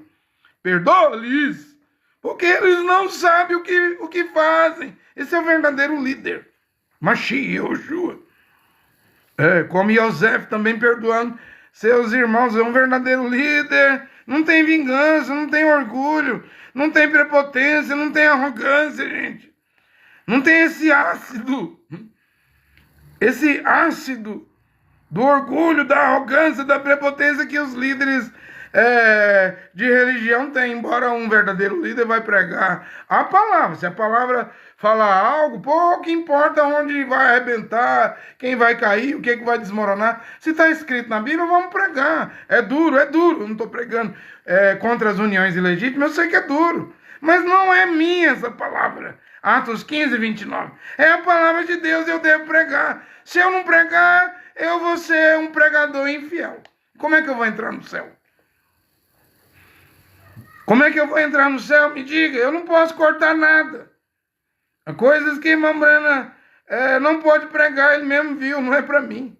perdoa-lhes, porque eles não sabem o que fazem. Esse é o verdadeiro líder. Mashiach, Yoshua. Como Yosef também perdoando seus irmãos, é um verdadeiro líder. Não tem vingança, não tem orgulho, não tem prepotência, não tem arrogância, gente. Não tem esse ácido do orgulho, da arrogância, da prepotência que os líderes de religião têm. Embora um verdadeiro líder vai pregar a palavra. Se a palavra falar algo, pouco importa onde vai arrebentar, quem vai cair, o que vai desmoronar. Se está escrito na Bíblia, vamos pregar. É duro. Eu não estou pregando contra as uniões ilegítimas, eu sei que é duro. Mas não é minha essa palavra. Atos 15, 29. É a palavra de Deus e eu devo pregar. Se eu não pregar, eu vou ser um pregador infiel. Como é que eu vou entrar no céu? Como é que eu vou entrar no céu? Me diga, eu não posso cortar nada. Há coisas que irmã Brana não pode pregar, ele mesmo viu, não é para mim.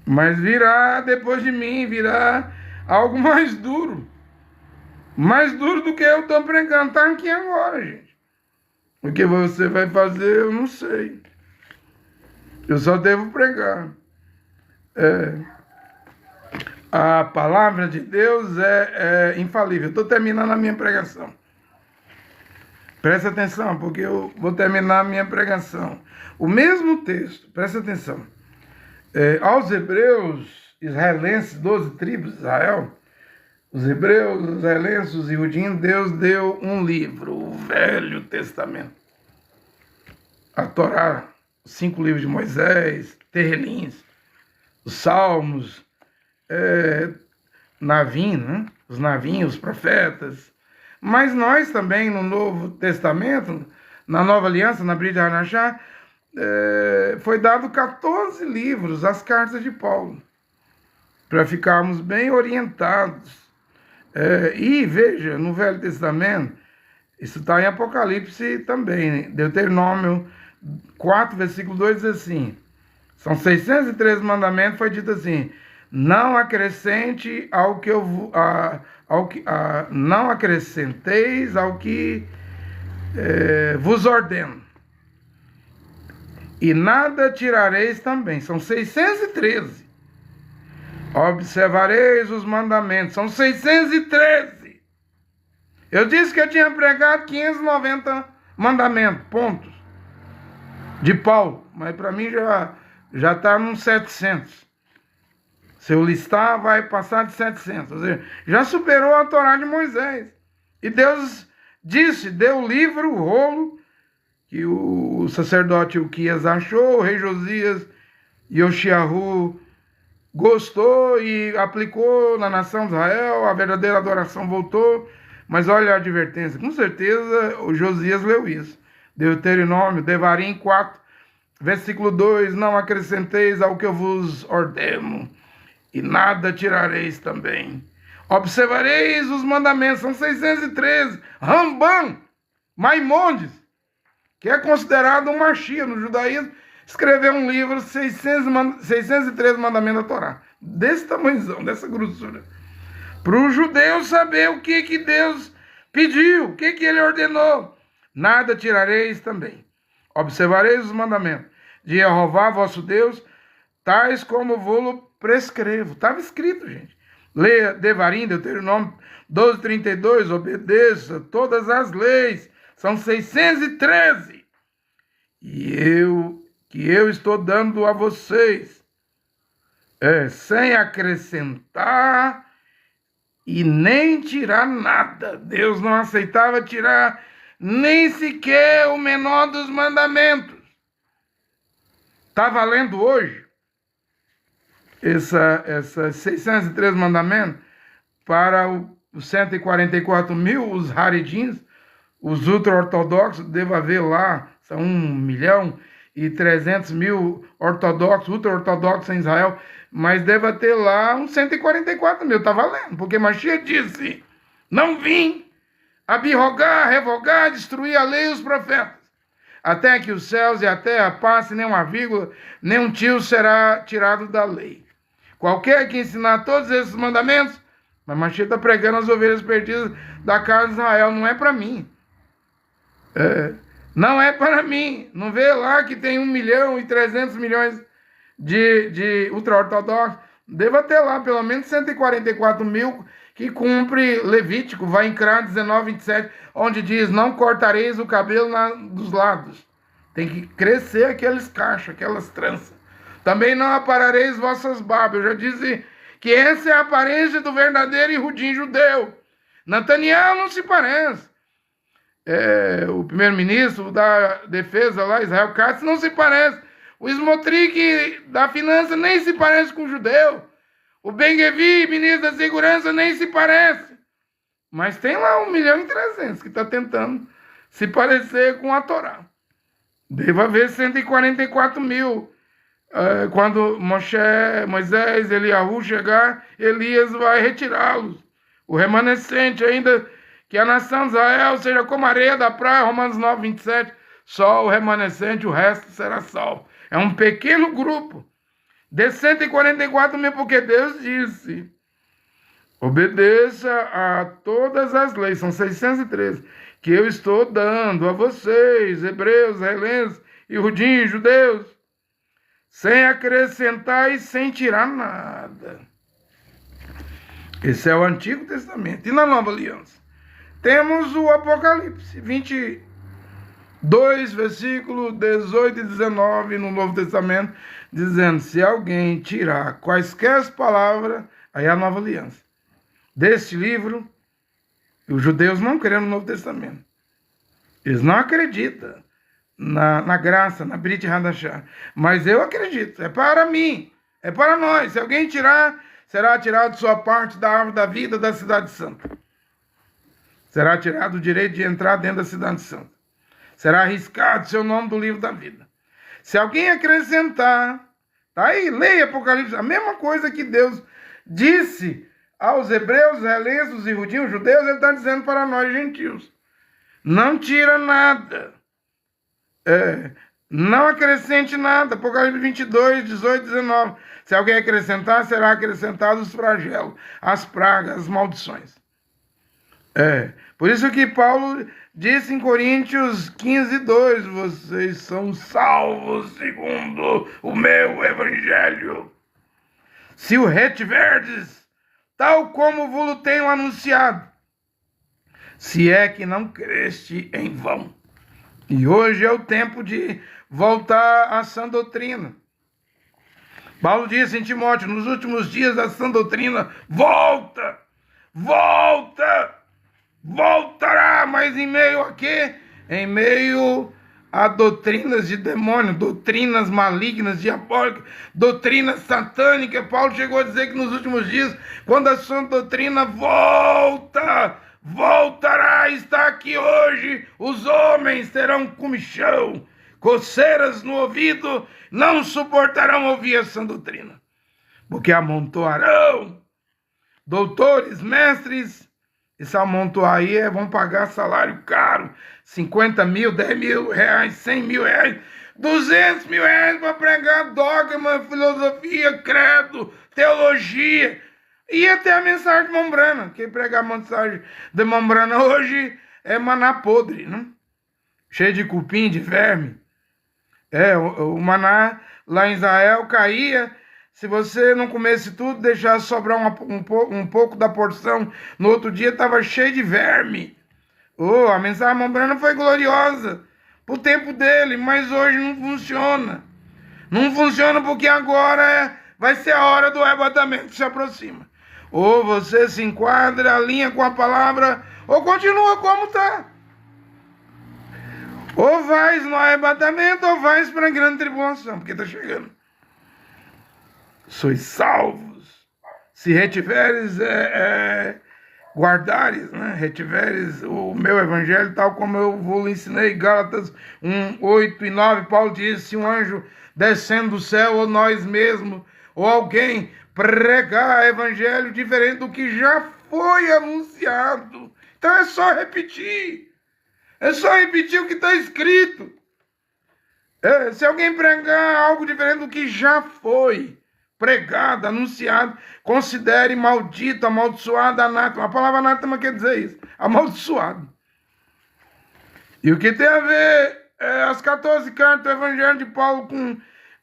Mas virá depois de mim, virá algo mais duro. Mais duro do que eu estou pregando. Está aqui agora, gente. O que você vai fazer, eu não sei. Eu só devo pregar. A palavra de Deus é infalível. Estou terminando a minha pregação. Presta atenção, porque eu vou terminar a minha pregação. O mesmo texto, presta atenção. Aos hebreus israelenses, 12 tribos de Israel, os hebreus, os israelenses, os iudim, Deus deu um livro, o Velho Testamento. A Torá, os 5 livros de Moisés, Terelins, os Salmos, Navim, né? Os Navim, os profetas. Mas nós também, no Novo Testamento, na Nova Aliança, na Brit Hadashah, foi dado 14 livros, as cartas de Paulo, para ficarmos bem orientados. E veja, no Velho Testamento, isso está em Apocalipse também, né? Deuteronômio 4, versículo 2 diz assim, são 613 mandamentos, foi dito assim, não acrescente ao que eu não acrescenteis ao que vos ordeno, e nada tirareis também, são 613. Observareis os mandamentos, são 613. Eu disse que eu tinha pregado 590 mandamentos, pontos, de Paulo, mas para mim já está nos 700. Se eu listar, vai passar de 700. Ou seja, já superou a Torá de Moisés. E Deus disse, deu o livro, o rolo, que o sacerdote Uquias achou, o rei Josias Yoshiahu gostou e aplicou na nação de Israel, a verdadeira adoração voltou. Mas olha a advertência, com certeza o Josias leu isso. Deuteronômio, Devarim 4, versículo 2, não acrescenteis ao que eu vos ordeno, e nada tirareis também. Observareis os mandamentos, são 613. Rambam, Maimônides, que é considerado um Mashiach no judaísmo, escreveu um livro, 613 mandamentos da Torá. Desse tamanhozão, dessa grossura. Para o judeu saber o que Deus pediu, o que ele ordenou. Nada tirareis também. Observareis os mandamentos de Jeová, vosso Deus, tais como vou prescrevo. Estava escrito, gente. Leia Devarim, Deuteronômio 12:32, obedeça todas as leis. São 613. Que eu estou dando a vocês, sem acrescentar e nem tirar nada. Deus não aceitava tirar nem sequer o menor dos mandamentos. Está valendo hoje essas 613 mandamentos para os 144 mil, os haredins, os ultra-ortodoxos, deve haver lá, são 1.300.000 ortodoxos, ultra-ortodoxos em Israel, mas deve ter lá uns 144 mil, está valendo, porque Mashiach disse, não vim abrogar, revogar, destruir a lei e os profetas, até que os céus e a terra passem, nem uma vírgula, nem um tio será tirado da lei. Qualquer que ensinar todos esses mandamentos, mas Mashiach está pregando as ovelhas perdidas da casa de Israel, não é para mim. Não é para mim. Não vê lá que tem 1.300.000.000 de ultra-ortodoxos? Deva ter lá pelo menos 144 mil que cumpre Levítico, vai em Crá 19:27, onde diz, não cortareis o cabelo dos lados. Tem que crescer aqueles cachos, aquelas tranças. Também não aparareis vossas barbas. Eu já disse que essa é a aparência do verdadeiro Yehudim judeu. Nataniel não se parece. O primeiro-ministro da defesa lá, Israel Katz, não se parece. O Smotrich da finança nem se parece com o judeu. O Ben-Gvir, ministro da segurança, nem se parece. Mas tem lá 1.300.000 que está tentando se parecer com a Torá. Deve haver 144 mil. Quando Moisés, Eliahu chegar, Elias vai retirá-los. O remanescente, ainda que a nação de Israel seja como a areia da praia, Romanos 9:27, só o remanescente, o resto será salvo. É um pequeno grupo de 144 mil, porque Deus disse, obedeça a todas as leis, são 613, que eu estou dando a vocês, hebreus, israelenses, iudim, judeus, sem acrescentar e sem tirar nada. Esse é o Antigo Testamento. E na Nova Aliança? Temos o Apocalipse 2, versículos 18 e 19 no Novo Testamento, dizendo: se alguém tirar quaisquer palavras, aí é a Nova Aliança, deste livro, os judeus não creem no Novo Testamento. Eles não acreditam na graça, na Brit Hadashah. Mas eu acredito, é para mim, é para nós. Se alguém tirar, será tirado sua parte da árvore da vida da cidade santa. Será tirado o direito de entrar dentro da cidade santa. Será arriscado seu nome do livro da vida. Se alguém acrescentar, tá aí, leia Apocalipse, a mesma coisa que Deus disse aos hebreus, helenos e judeus, ele está dizendo para nós gentios. Não tira nada. Não acrescente nada. Apocalipse 22, 18, 19. Se alguém acrescentar, será acrescentado os flagelos, as pragas, as maldições. Por isso que Paulo disse em Coríntios 15, 2, vocês são salvos segundo o meu evangelho. Se o retiverdes, tal como vos tenho anunciado, se é que não creste em vão. E hoje é o tempo de voltar à sã doutrina. Paulo disse em Timóteo, nos últimos dias a sã doutrina voltará, mas em meio a quê? Em meio a doutrinas de demônio, doutrinas malignas, diabólicas, doutrinas satânicas. Paulo chegou a dizer que nos últimos dias, quando a sã doutrina voltará, está aqui hoje, os homens terão comichão, coceiras no ouvido, não suportarão ouvir a sã doutrina, porque amontoarão doutores, mestres. Esse amontoar aí vão pagar salário caro, 50 mil, 10 mil reais, 100 mil reais, 200 mil reais para pregar dogma, filosofia, credo, teologia. E até a mensagem de Mombrana. Quem pregar a mensagem de Mombrana hoje é maná podre, né? Cheio de cupim, de verme. O maná lá em Israel caía. Se você não comesse tudo, deixasse sobrar um pouco da porção, no outro dia estava cheio de verme. A mensagem de Mombrana foi gloriosa pro tempo dele, mas hoje não funciona. Não funciona porque agora vai ser a hora do arrebatamento que se aproxima. Ou você se enquadra, alinha com a palavra, ou continua como está. Ou vais no arrebatamento, ou vais para a grande tribulação, porque está chegando. Sois salvos, se retiveres, guardares, né? Retiveres o meu evangelho, tal como eu vos ensinei. Gálatas 1, 8 e 9, Paulo diz: se um anjo descendo do céu, ou nós mesmos, ou alguém pregar evangelho diferente do que já foi anunciado, então é só repetir o que está escrito. Se alguém pregar algo diferente do que já foi pregado, anunciado, considere maldito, amaldiçoado, anátema. A palavra anátema quer dizer isso, amaldiçoado. E o que tem a ver as 14 cartas do Evangelho de Paulo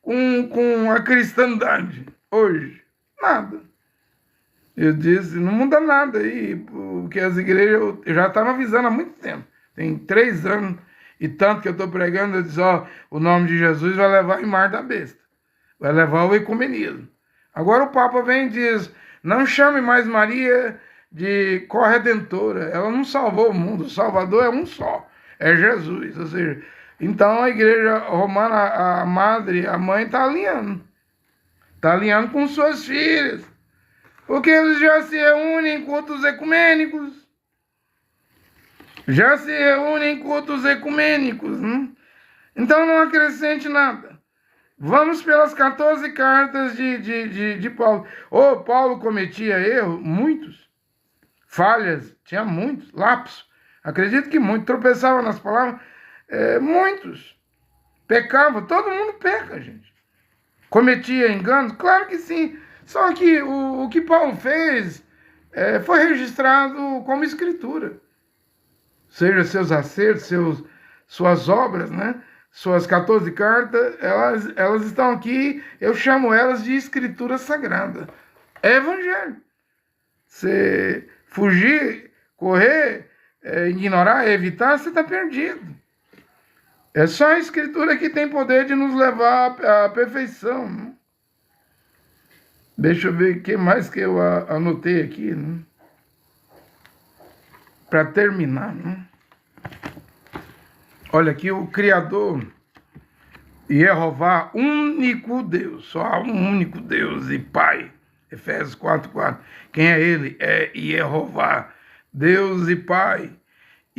com a cristandade hoje? Nada. Eu disse, não muda nada aí, porque as igrejas, eu já estava avisando há muito tempo, tem 3 anos e tanto que eu estou pregando, eu disse, o nome de Jesus vai levar em mar da besta. Vai levar o ecumenismo. Agora o Papa vem e diz, não chame mais Maria de corredentora. Ela não salvou o mundo. O Salvador é um só. É Jesus. Ou seja, então a igreja romana, a madre, a mãe está alinhando. Está alinhando com suas filhas. Porque eles já se reúnem em cultos ecumênicos. Né? Então não acrescente nada. Vamos pelas 14 cartas de Paulo. Paulo cometia erros, muitos. Falhas, tinha muitos. Lapsos. Acredito que muitos. Tropeçava nas palavras. Muitos. Pecava. Todo mundo peca, gente. Cometia enganos? Claro que sim. Só que o que Paulo fez foi registrado como escritura. Seja seus acertos, suas obras, né? Suas 14 cartas, elas estão aqui, eu chamo elas de escritura sagrada. É evangelho. Você fugir, correr, ignorar, evitar, você está perdido. É só a Escritura que tem poder de nos levar à perfeição. Né? Deixa eu ver o que mais que eu anotei aqui. Né? Para terminar. Né? Olha aqui, o Criador, Jeová, único Deus, só há um único Deus e Pai. Efésios 4:4. Quem é ele? É Jeová, Deus e Pai.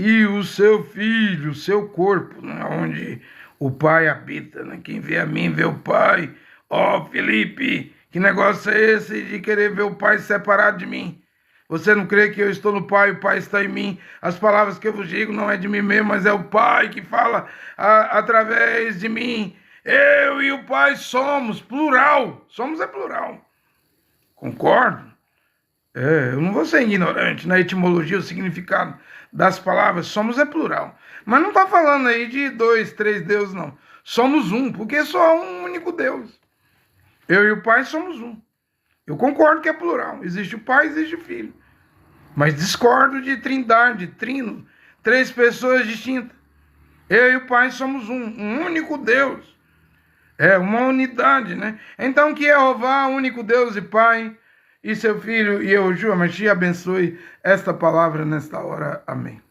E o seu Filho, o seu corpo, né, onde o Pai habita. Né? Quem vê a mim vê o Pai. Ó, Felipe, que negócio é esse de querer ver o Pai separado de mim? Você não crê que eu estou no Pai, o Pai está em mim? As palavras que eu vos digo não é de mim mesmo, mas é o Pai que fala através de mim. Eu e o Pai somos, plural. Somos é plural. Concordo? Eu não vou ser ignorante na etimologia, o significado das palavras. Somos é plural. Mas não está falando aí de 2, 3 deuses, não. Somos um, porque só há um único Deus. Eu e o Pai somos um. Eu concordo que é plural. Existe o Pai, existe o Filho. Mas discordo de trindade, trino, 3 pessoas distintas. Eu e o Pai somos um único Deus. É uma unidade, né? Então que Jeová, único Deus e Pai, e seu Filho Yahushua Mashiach abençoe esta palavra nesta hora. Amém.